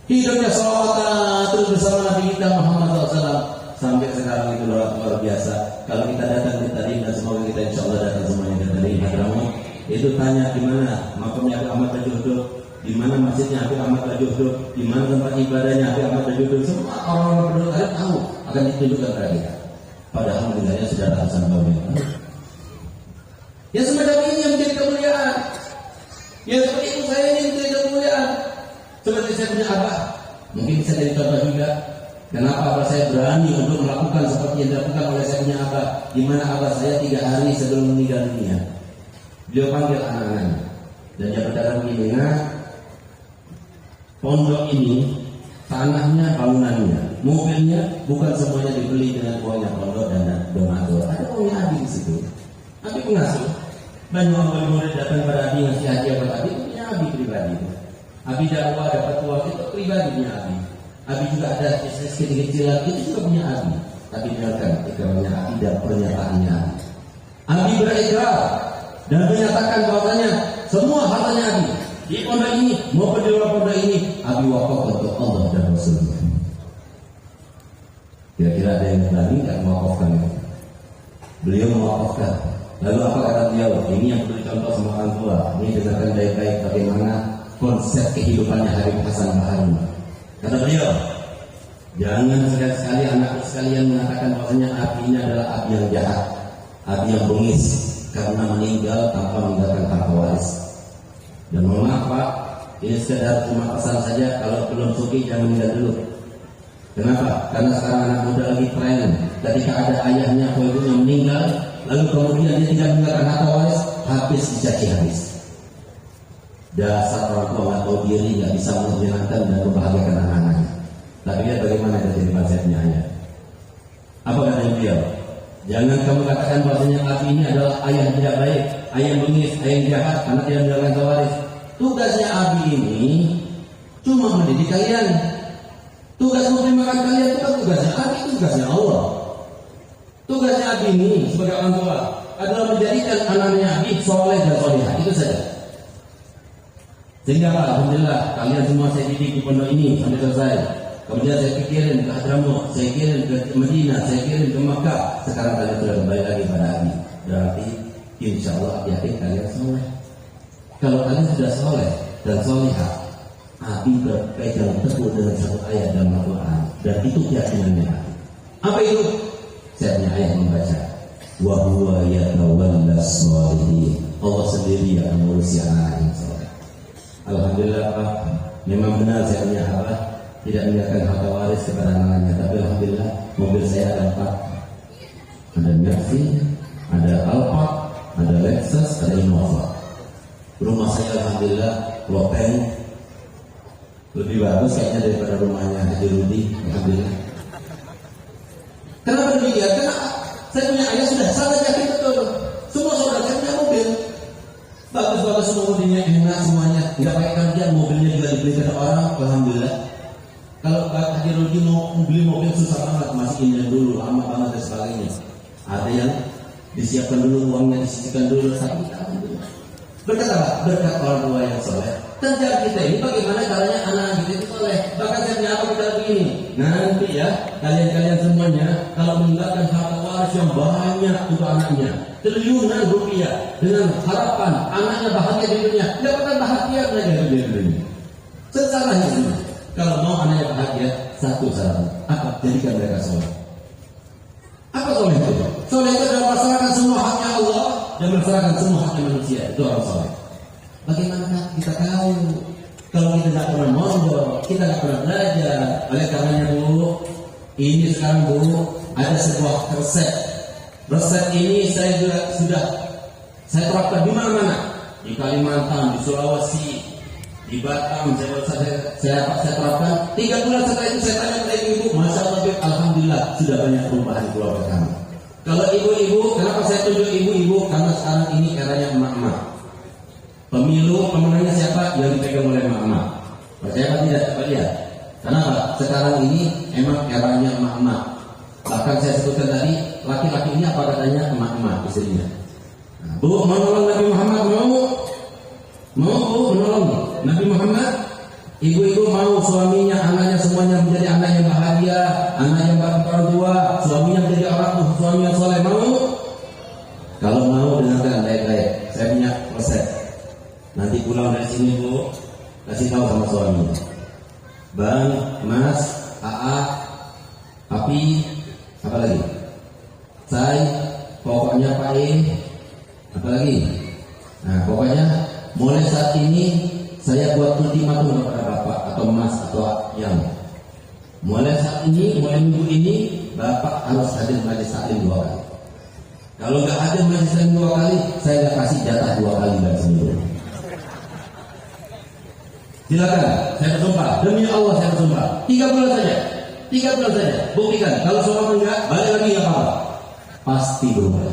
Hidupnya sholawatan terus bersama Nabi kita Muhammad SAW sampai sekarang itu luar biasa. Kalau kita datang di Tarim dan semoga kita insya Allah datang semuanya ke Tarim Hadramaut, itu tanya di mana makamnya Habib Ahmad Tajuddin, di mana masjidnya Habib Ahmad Tajuddin, di mana tempat ibadahnya Habib Ahmad Tajuddin. Semua orang-orang penduduk Tarim tahu akan ditunjukkan kepada kita. Padahal mendengarnya sudah ratusan tahun yang lalu. Ya semacam ini yang menjadi kemuliaan. Ya seperti itu saya ini menjadi kemuliaan. Seperti saya punya abah, mungkin bisa jadi contoh juga. Kenapa abah saya berani untuk melakukan seperti yang dilakukan oleh saya punya abah? Di mana abah saya 3 hari sebelum meninggal dunia, beliau panggil anak-anaknya dan dia berkata begini, nah, pondok ini tanahnya, bangunannya, mobilnya bukan semuanya dibeli dengan uangnya pondok dan donatur. Ada uangnya Abi di situ. Abi pengasuh. Banyak orang murid datang pada Abi ngasih hadiah kepada Abi, itu punya Abi pribadi. Abi dakwah dapat uang itu pribadinya Abi. Abi juga ada bisnis kecil-kecilan itu juga punya Abi. Tapi dengarkan ikrarnya Abi dan pernyataannya Abi. Abi berikrar dan menyatakan bahwasanya semua hartanya Abi di pondok ini maupun di luar pondok ini Abi wakaf untuk Allah dan Rasulnya. Kira-kira ada yang berani tidak mewakafkan itu? Beliau mewakafkan. Lalu apa kata beliau? Ini yang perlu dicontoh sama orang tua. Ini dengarkan baik-baik bagaimana konsep kehidupannya Habib Hasan Bahari. Kata beliau, jangan sekali-sekali anakku sekalian mengatakan bahwasanya Abi ini adalah Abi yang jahat, Abi yang bengis karena meninggal tanpa meninggalkan harta waris. Dan mohon maaf Pak, ini sekedar cuma pesan saja, kalau belum suki jangan meninggal dulu. Kenapa? Karena sekarang anak muda lagi tren. Ketika ada ayahnya atau ibunya meninggal, lalu kemudian dia tidak meninggalkan harta waris, habis dicaci habis. Dasar orang tua nggak tahu diri, nggak bisa menyenangkan dan membahagiakan anak-anaknya. Tapi lihat bagaimana dia jadi konsepnya ayah. Apa kata beliau? Jangan kamu katakan bahwasanya Abi ini adalah ayah yang tidak baik, ayah yang bengis, ayah yang jahat, karena tidak menjalankan harta waris. Tugasnya Abi ini cuma mendidik kalian. Tugas memberi makan kalian itu kan tugasnya Abi, tugasnya Allah. Tugasnya Abi ini sebagai orang tua adalah menjadikan anaknya Abi soleh dan solehah, itu saja. Sehingga Alhamdulillah kalian semua saya didik di pondok ini sampai selesai. kemudian saya kirim ke Hadramaut, saya kirim ke Madinah, saya kirim ke Makkah. Sekarang kalian sudah kembali lagi pada Abi. Berarti insya Allah yakin kalian soleh. Kalau kalian sudah soleh dan solehah, Abi berpegang teguh dengan satu ayat dalam Al-Quran, dan itu keyakinannya Abi. Apa itu? Saya punya ayat membaca. Wa huwa yatawallas sholihin. Allah sendiri yang mengurusi anak yang soleh. Alhamdulillah Pak, memang benar saya punya abah tidak meninggalkan harta waris kepada anaknya, tapi alhamdulillah mobil saya ada 4. Ada Mercy, ada Alphard, ada Lexus, ada Innova. Rumah saya alhamdulillah loteng lebih bagus kayaknya daripada rumahnya Haji Rudi. Alhamdulillah. Kenapa demikian? Karena saya punya ayah sudah sangat yakin betul. Semua saudara saya punya mobil. Bagus-bagus semua mobilnya, enak semuanya. Tidak pakai kajian, mobilnya juga dibelikan orang. Alhamdulillah. Kalau Pak Haji Rudi mau beli mobil susah banget, masih injak dulu, lama banget dan sebagainya. Ada yang disiapkan dulu uangnya, disisihkan dulu. Tapi alhamdulillah. Berkat apa? Berkat orang tua yang soleh. Tentu kita ini bagaimana caranya anak kita itu soleh. Bahkan saya punya apa kita begini. Nanti ya kalian semuanya kalau meninggalkan harta waris yang banyak untuk anaknya, triliunan rupiah, dengan harapan anaknya bahagia di dunia, tidak pernah bahagia mereka di dunia. Sesalahnya semua. Kalau mau anaknya bahagia, satu syarat. Apa? Jadikan mereka soleh. Apa soleh itu? Soleh itu adalah melaksanakan semua haknya Allah dan melaksanakan semua haknya manusia. Itu orang soleh. Bagaimana kita tahu kalau kita tidak pernah mondok, kita tidak pernah belajar? Oleh karenanya Bu, ini sekarang Bu ada sebuah resep. Resep ini saya juga sudah saya terapkan di mana-mana, di Kalimantan, di Sulawesi, di Batam. Saya terapkan. 3 bulan setelah itu saya tanya kepada ibu, masya Allah, alhamdulillah sudah banyak perubahan di keluarga kami. Kalau ibu-ibu, kenapa saya tunjuk ibu-ibu? Karena sekarang ini eranya emak-emak. Pemilu pemenangnya siapa? Yang dipegang oleh emak-emak. Percaya apa tidak? Coba lihat. Kenapa? Sekarang ini emang eranya emak-emak. Bahkan saya sebutkan tadi, laki-laki ini apa katanya? Emak-emak istrinya. Nah, Bu, menolong Nabi Muhammad mau? Mau Bu menolong Nabi Muhammad? Ibu-ibu mau suaminya, anaknya semuanya menjadi anak yang bahagia, anak yang bakti orang tua, suaminya menjadi orang suami yang soleh, mau? Kalau mau dengarkan baik-baik. Saya punya resep. Nanti pulang dari sini Bu, kasih tahu sama suami. Bang, Mas, AA, Api, apa lagi? Saya, pokoknya Pak E, apa lagi? Nah, pokoknya mulai saat ini saya buat ultimatum kepada Bapak atau Mas atau yang. Mulai saat ini, mulai minggu ini, Bapak harus hadir majelis taklim 2 kali. Kalau nggak hadir majelis taklim 2 kali, saya nggak kasih jatah 2 kali dalam seminggu. Silakan, saya bersumpah. Demi Allah saya bersumpah. 3 bulan saja. 3 bulan saja. Buktikan. Kalau suami enggak, balik lagi ya Pak. Pasti berubah.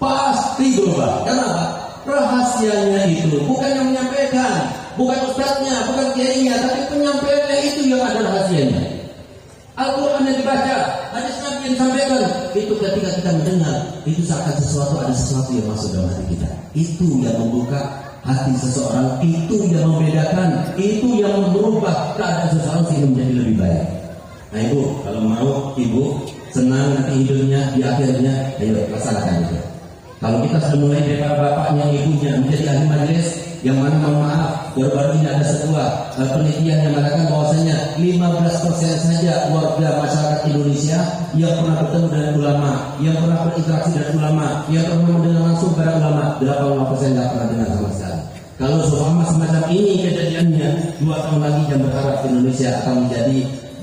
Pasti berubah. Kenapa? Rahasianya itu bukan yang menyampaikan, bukan ustadznya, bukan kiainya, tapi penyampaiannya itu yang ada rahasianya. Al-Quran yang dibaca, hadis Nabi yang disampaikan, itu ketika kita mendengar, itu seakan ada sesuatu yang masuk dalam hati kita. Itu yang membuka hati seseorang, itu yang membedakan, itu yang merubah keadaan seseorang sehingga menjadi lebih baik. Nah Ibu, kalau mau Ibu senang nanti hidupnya di akhirnya, ayo laksanakan itu. Kalau kita sudah mulai dari bapaknya, ibunya menjadi ahli majelis, yang mana mohon maaf, baru-baru ini ada sebuah penelitian yang mengatakan bahwasanya 15% saja warga masyarakat Indonesia yang pernah bertemu dengan ulama, yang pernah berinteraksi dengan ulama, yang pernah mendengar langsung pada ulama, 85% tidak pernah dengar sama sekali. Kalau seumpama semacam ini kejadiannya, 2 tahun lagi yang berharap Indonesia akan menjadi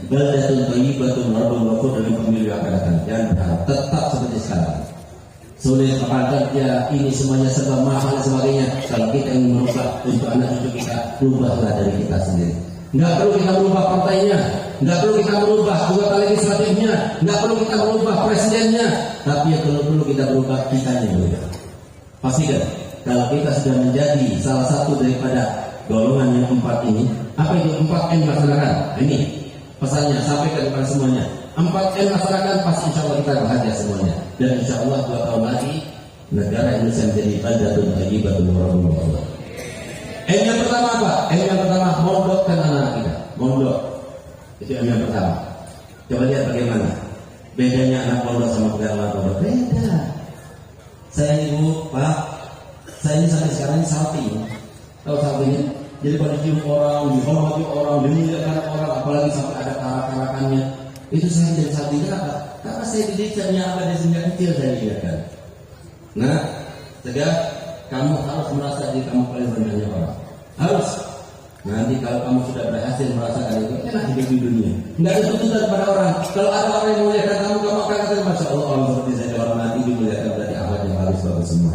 baldatun thayyibatun rabbun ghafur dalam pemilu yang akan datang. Jangan berharap, tetap seperti sekarang. Sulit kerja, ini semuanya serba mahal dan sebagainya. Kalau kita ingin merubah untuk anak cucu kita, rubahlah dari kita sendiri. Nggak perlu kita merubah partainya, nggak perlu kita merubah anggota legislatifnya, nggak perlu kita merubah presidennya, tapi yang perlu kita merubah kitanya dulu. Pastikan kalau kita sudah menjadi salah satu daripada golongan yang 4 ini, apa itu 4M dilaksanakan? Ini pesannya sampaikan kepada semuanya. 4M masyarakat pasti insya Allah kita bahagia semuanya. Dan insya Allah 2 tahun lagi negara Indonesia menjadi baldatun thayyibatun rabbun ghafur. Yang pertama apa? Yang pertama mondokkan anak kita. Mondok. Itu yang pertama. Coba lihat bagaimana bedanya anak pondok sama pegawai pondok. Beda. Saya ibu, Pak, saya ini sampai sekarang salting. Tahu saltingnya? Jadi pada cium orang, dihormati orang, dimuliakan orang, apalagi sampai ada karak-karakannya. Itu saya jadi salting. Kenapa? Karena saya didiknya apa dari sejak kecil saya lihatkan. Nah, tegak, kamu harus merasa diri kamu paling rendahnya orang. Harus. Nanti kalau kamu sudah berhasil merasakan itu, enak hidup di dunia. Enggak ada tuntutan pada orang. Kalau ada orang yang memuliakan kamu akan katakan, Masya Allah, orang seperti saya dihormati, dimuliakan, berarti akhlak yang harus bagus semua.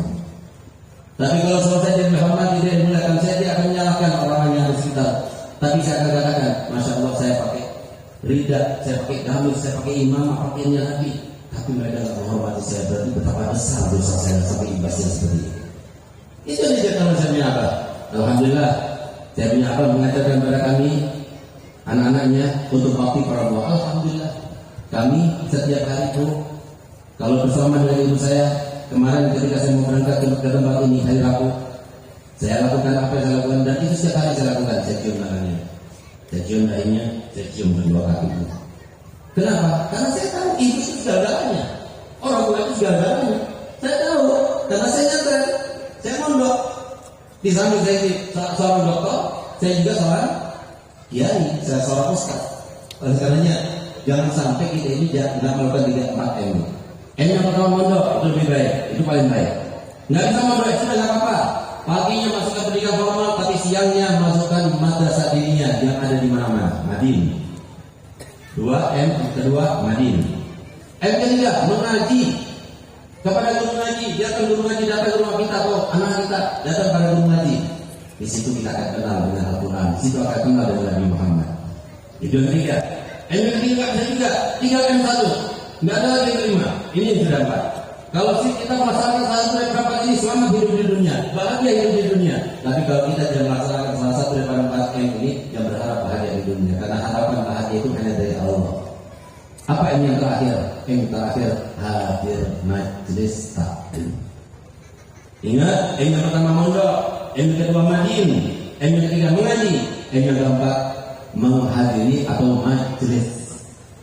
Tapi kalau selesai dia dihormati, dia dimuliakan, saya dia akan menyalahkan orang yang di sekitar. Tapi saya akan katakan, Masya Allah, saya pakai rida, saya pakai gamis, saya pakai imam, pakaiannya Nabi. Tapi mereka tidak menghormati saya, berarti betapa besar dosa saya sampai imbasnya seperti itu. Itu dia kalau saya punya apa? Alhamdulillah, saya punya apa mengajarkan kepada kami anak-anaknya untuk bakti para Allah. Alhamdulillah, kami setiap hari itu kalau bersama dengan ibu saya kemarin ketika saya mau berangkat ke tempat ini hari Rabu, saya lakukan apa yang saya lakukan dan itu setiap hari saya lakukan. Saya cium tangannya, saya cium dahinya, saya cium kedua kakinya. Kenapa? Karena saya tahu ibu itu segala-galanya, orang tua itu segala-galanya. Saya tahu karena saya nyata, saya mondok. Di samping saya seorang dokter, saya juga seorang kiai, saya seorang ustaz. Oleh karenanya, jangan sampai kita ini tidak melakukan 3-4 M. M yang pertama mondok, itu lebih baik, itu paling baik. Nggak bisa mondok, itu sudah nggak apa-apa. Paginya masukkan pendidikan formal, tapi siangnya masukkan madrasah dininya yang ada di mana-mana, Madin. 2M, kedua Madin. M ketiga, mengaji. Kepada guru ngaji, datang guru ngaji, datang ke rumah kita atau anak kita datang pada guru ngaji. Di situ kita akan kenal dengan Al-Quran, di situ akan kenal dengan Nabi Muhammad. Itu yang ketiga. Yang ketiga bisa juga, tinggal M1. Nggak ada lagi yang kelima. Ini yang sudah 4. Kalau kita melaksanakan salah satu dari 4 ini, selamat hidup di dunia, bahagia hidup di dunia. Tapi kalau kita tidak melaksanakan salah satu dari 4 M ini, yang berharap bahagia di dunia, karena harapan bahagia itu hanya dari Allah. Apa ini yang terakhir? Yang terakhir hadir majlis taklim. Ingat, yang pertama mondok, yang kedua madin, yang ketiga mengaji, yang keempat menghadiri atau majlis.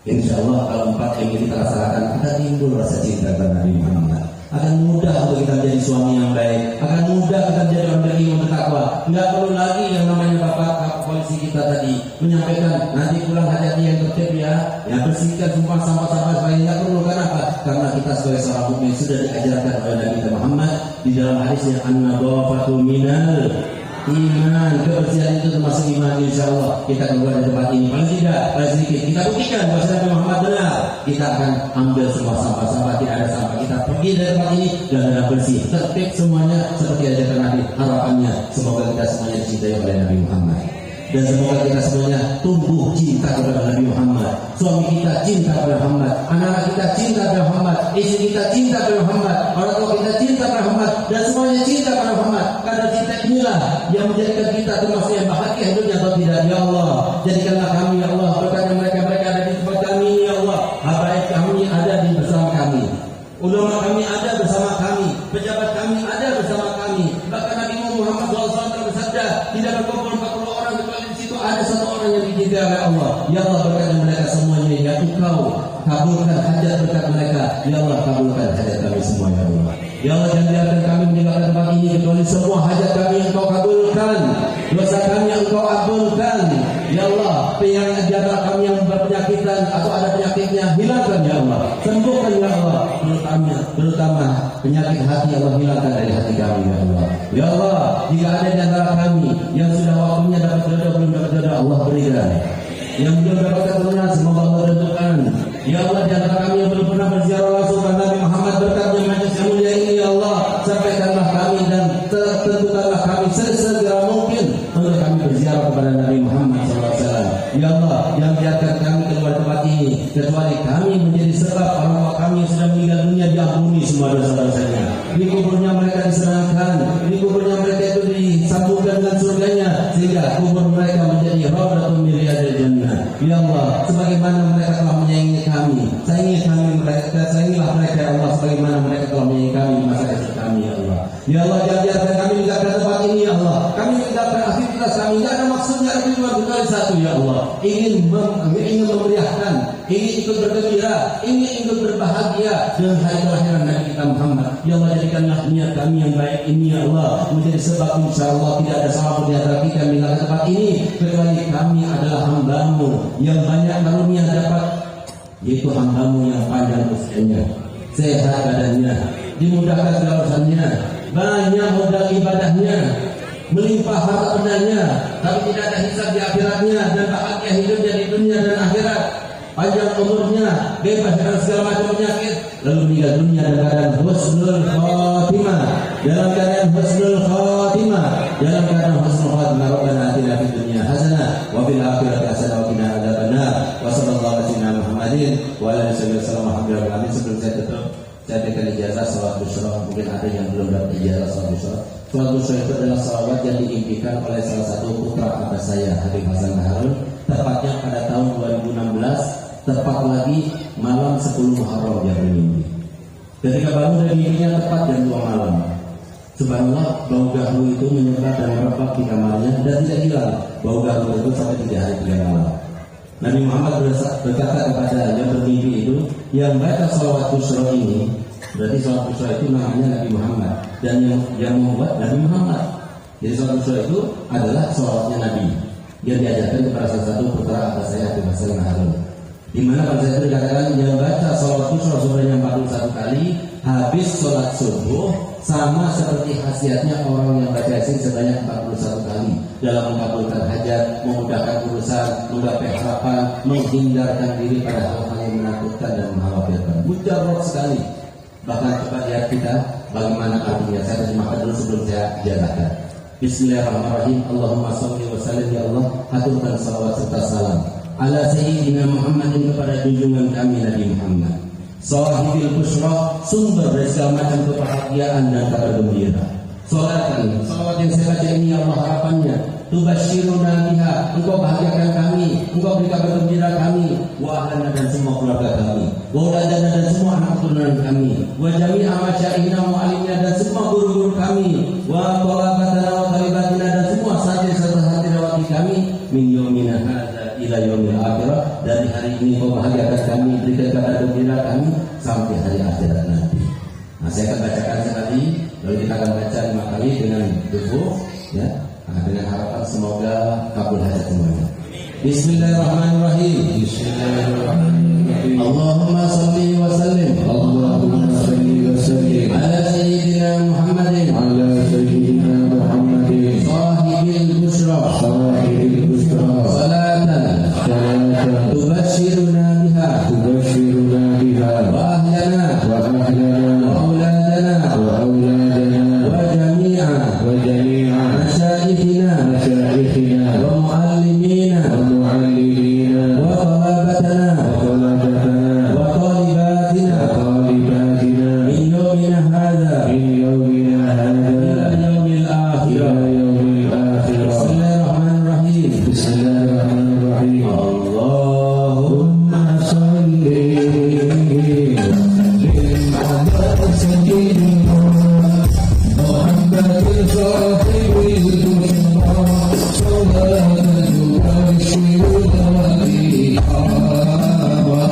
Insya Allah kalau 4 ini kita laksanakan, kita timbul rasa cinta kepada Nabi Muhammad. Akan mudah untuk kita menjadi suami yang baik, akan mudah kita menjadi orang beriman bertakwa. Tidak perlu lagi yang namanya bapak polisi kita tadi menyampaikan nanti pulang hati-hati yang tertib ya, yang bersihkan semua sampah-sampah supaya tidak perlu. Kenapa? Karena kita sebagai seorang mukmin sudah diajarkan oleh Nabi Muhammad di dalam hadisnya an-nadhafatu minal iman, kebersihan itu termasuk iman. Insya Allah kita keluar dari tempat ini paling tidak, paling sedikit kita buktikan bahwa Nabi Muhammad benar. Kita akan ambil semua sampah-sampah, tidak ada sampah. Kita pergi dari tempat ini dan ada bersih, tertib semuanya seperti ajakan Nabi. Harapannya semoga kita semuanya dicintai oleh Nabi Muhammad. Dan semoga kita semuanya tumbuh cinta kepada Nabi Muhammad. Suami kita cinta kepada Muhammad, anak-anak kita cinta kepada Muhammad, istri kita cinta kepada Muhammad, orang tua kita cinta kepada Muhammad, dan semuanya cinta kepada Muhammad. Karena cinta inilah yang menjadikan kita termasuk yang bahagia hidupnya atau tidak. Ya Allah, jadikanlah kami ya Allah berkati mereka ada di tempat kami ya Allah. Habaib kami ada di bersama kami, ulama kami ada bersama kami, pejabat kami ada bersama kami. Bahkan Nabi Muhammad SAW bersabda, tidak berkumpul 40 orang kecuali di situ ada 1 orang yang dijaga oleh Allah. Ya Allah berkati mereka semuanya. Ya Engkau kabulkan hajat berkat mereka. Ya Allah kabulkan hajat kami semua ya Allah. Ya Allah jangan biarkan kami meninggalkan tempat ini kecuali semua hajat kami yang Engkau kabulkan, dosa kami yang Engkau ampunkan. Ya Allah, penyakit jabah kami yang berpenyakitan atau ada penyakitnya hilangkan ya Allah, sembuhkan ya Allah, terutama penyakit hati Allah hilangkan dari hati kami ya Allah. Ya Allah, jika ada di antara kami yang sudah waktunya dapat jodoh belum dapat jodoh, Allah berikan. Yang belum dapat keturunan semoga Allah tentukan. Ya Allah, di antara kami yang belum pernah berziarah langsung kepada Nabi Muhammad berkatnya majlis yang mulia ini ya Allah, sampaikanlah kami dan tentukanlah kami sesegera mungkin untuk kami berziarah kepada Nabi Muhammad SAW. Ya Allah, yang biarkan kami keluar tempat ini kecuali kami menjadi sebab orang tua kami yang sudah meninggal dunia diampuni semua dosa-dosanya. Di kuburnya mereka disenangkan, di kuburnya mereka itu disambungkan dengan surganya sehingga kubur mereka menjadi rawdatun min riyadil jannah. Ya Allah, sebagaimana mereka telah menyayangi kami, sayangilah mereka ya Allah sebagaimana mereka telah menyayangi kami masa kecil kami ya Allah. Ya Allah, jangan biarkan kami meninggalkan tempat ini ya Allah. Kami meninggalkan aktivitas kami kami. Tidak ada maksudnya lebih luar dari satu ya Allah. Ingin memeriahkan, ingin ikut bergembira, ingin ikut berbahagia dengan hari kelahiran Nabi kita Muhammad. Ya Allah, jadikanlah niat kami yang baik ini ya Allah menjadi sebab insya Allah tidak ada salah di antara kita meninggal tempat ini kecuali kami adalah hamba-Mu yang banyak karunia dapat, yaitu hamba-Mu yang panjang usianya, sehat badannya, dimudahkan segala urusannya, banyak modal ibadahnya, melimpah harta bendanya, tapi tidak ada hisab di akhiratnya, dan bahagia hidupnya di dunia dan akhirat, panjang umurnya, bebas dari segala macam penyakit, lalu meninggal dunia dalam keadaan husnul khatimah, dalam keadaan husnul khatimah, dalam keadaan husnul khatimah. Rabbana atina fid dunya hasanah wa fil akhirati hasanah wa qina adzabannar. Wa sallallahu alaihi wa Muhammadin wa ala alihi wasallam. Alhamdulillah. Sebelum saya tutup, saya berikan ijazah salat busra. Mungkin ada yang belum dapat ijazah salat busra. Salat busra itu adalah salawat yang diimpikan oleh salah satu putra abah saya, Habib Hasan Harun, tepatnya pada tahun 2016, tepat lagi malam 10 Muharram dia bermimpi. Ketika bangun dari mimpinya tepat jam 2 malam. Subhanallah, bau gaharu itu menyebar dan merebak di kamarnya dan tidak hilang. Bau gaharu itu sampai 3 hari 3 malam. Nabi Muhammad berkata kepada yang bermimpi itu, yang baca salawat busra ini, berarti salawat busra itu namanya Nabi Muhammad, dan yang membuat Nabi Muhammad. Jadi salawat busra itu adalah salawatnya Nabi yang diajarkan kepada salah satu putra abah saya, Habib Hasan Harun. Di mana pada saat itu dikatakan yang baca salawat busra sebanyak 41 kali habis sholat subuh, sama seperti khasiatnya orang yang baca yasin sebanyak 41 kali dalam mengabulkan hajat, memudahkan urusan, menggapai harapan, menghindarkan diri pada hal-hal yang menakutkan dan mengkhawatirkan. Mujarrad sekali. Bahkan coba lihat kita bagaimana artinya. Saya terjemahkan dulu sebelum saya jelaskan. Bismillahirrahmanirrahim. Allahumma sholli wa sallim ya Allah, haturkan salawat serta salam ala sayyidina Muhammadin, kepada junjungan kami Nabi Muhammad, sahibil busra, sumber dari segala macam kebahagiaan dan kabar gembira. Salawat yang saya baca ini Allah harapannya, tubasyiruna biha, engkau bahagiakan kami, engkau beri kabar gembira kami, wa ahlana dan semua keluarga kami, wa auladana dan semua anak keturunan kami, wa jami'a masyaihina wa alimna dan semua guru-guru kami, wa talabatana wa talibatina dan semua santri serta santriwati kami, min yaumina hadza ila yaumil akhirah, dari hari ini kau bahagiakan kami, berikan kabar gembira kami sampai hari akhirat nanti. Nah, saya akan bacakan sekali, lalu kita akan baca 5 kali dengan dufu, ya, dengan harapan semoga kabul hajat semuanya. Bismillahirrahmanirrahim. Bismillahirrahmanirrahim. Allahumma salli wa sallim. Allahumma salli wa sallim ala sayyidina Muhammadin. Ala sayyidina Muhammadin. Sahibil busra. Sahibil busra. Salatan. Salatan. Tubasyiruna biha. Tubasyiruna biha. Wa ahlana. Wa ahlana. Wa auladana. Wa auladana. Wa jami'a. Wa jami'a. Masyaihina. Masyaihina. Wa muallimina. Wa muallimina. Wa talabatana. Wa talabatana. Wa talibatina. Wa talibatina. Min yawmina hadha. Min yawmina hadha. Ila yawmil akhirah. Ila yawmil akhirah. Bismillahirrahmanirrahim. Bismillahirrahmanirrahim. Allahumma salli ala sayyidina Muhammadin sahibil busra. Salatan tubasyiruna biha. Wa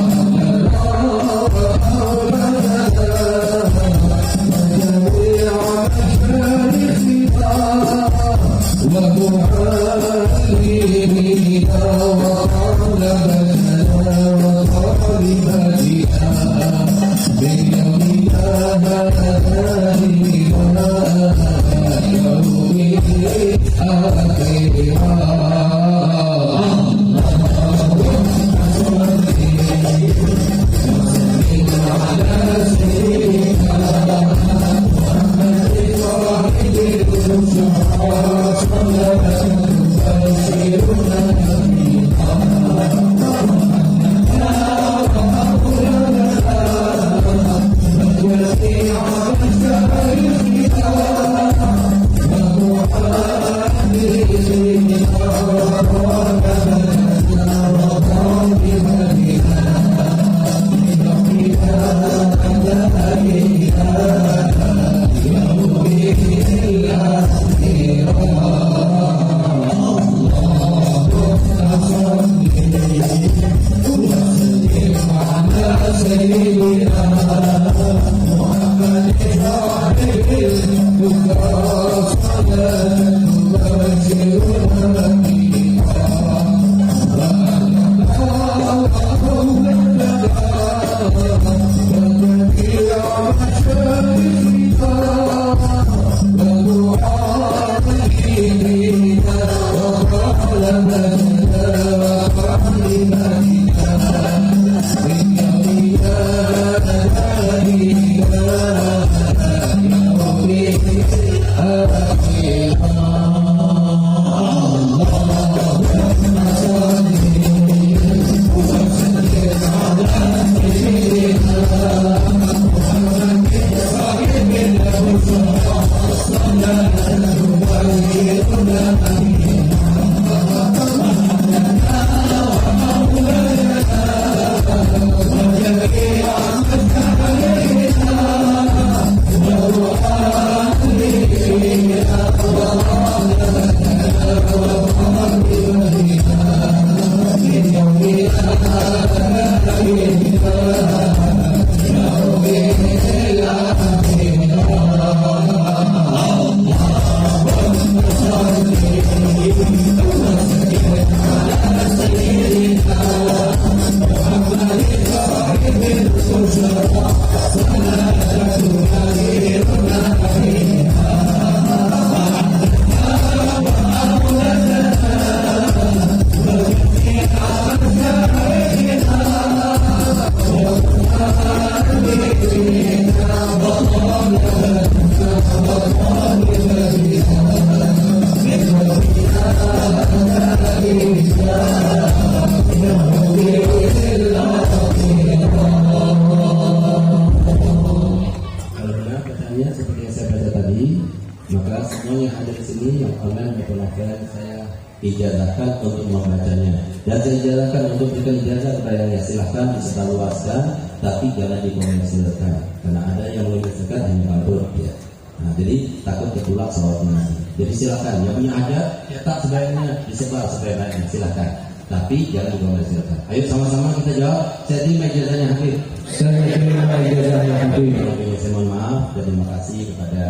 Maka semuanya ada di sini yang online diperlakukan saya ijazahkan untuk membacanya, dan saya ijazahkan untuk berikan ijazah kepada yang silahkan disebarluaskan, tapi jangan dikomersilkan karena ada yang mengomersilkan hanya kabur ya. Nah, jadi takut ketulak soal nanti. Jadi silakan yang punya ada cetak sebaiknya disebar sebaik-baiknya silakan, tapi jangan dikomersilkan. Ayo sama-sama kita jawab. Saya terima ijazahnya Habib. Saya terima ijazahnya Habib. Saya mohon maaf dan terima kasih kepada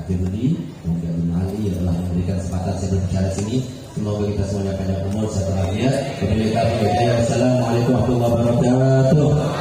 Firdi, kemudian Ali yang telah memberikan kesempatan saya berbicara di sini. Semoga kita semuanya panjang umur, sehat walafiat. Wassalamualaikum warahmatullahi wabarakatuh.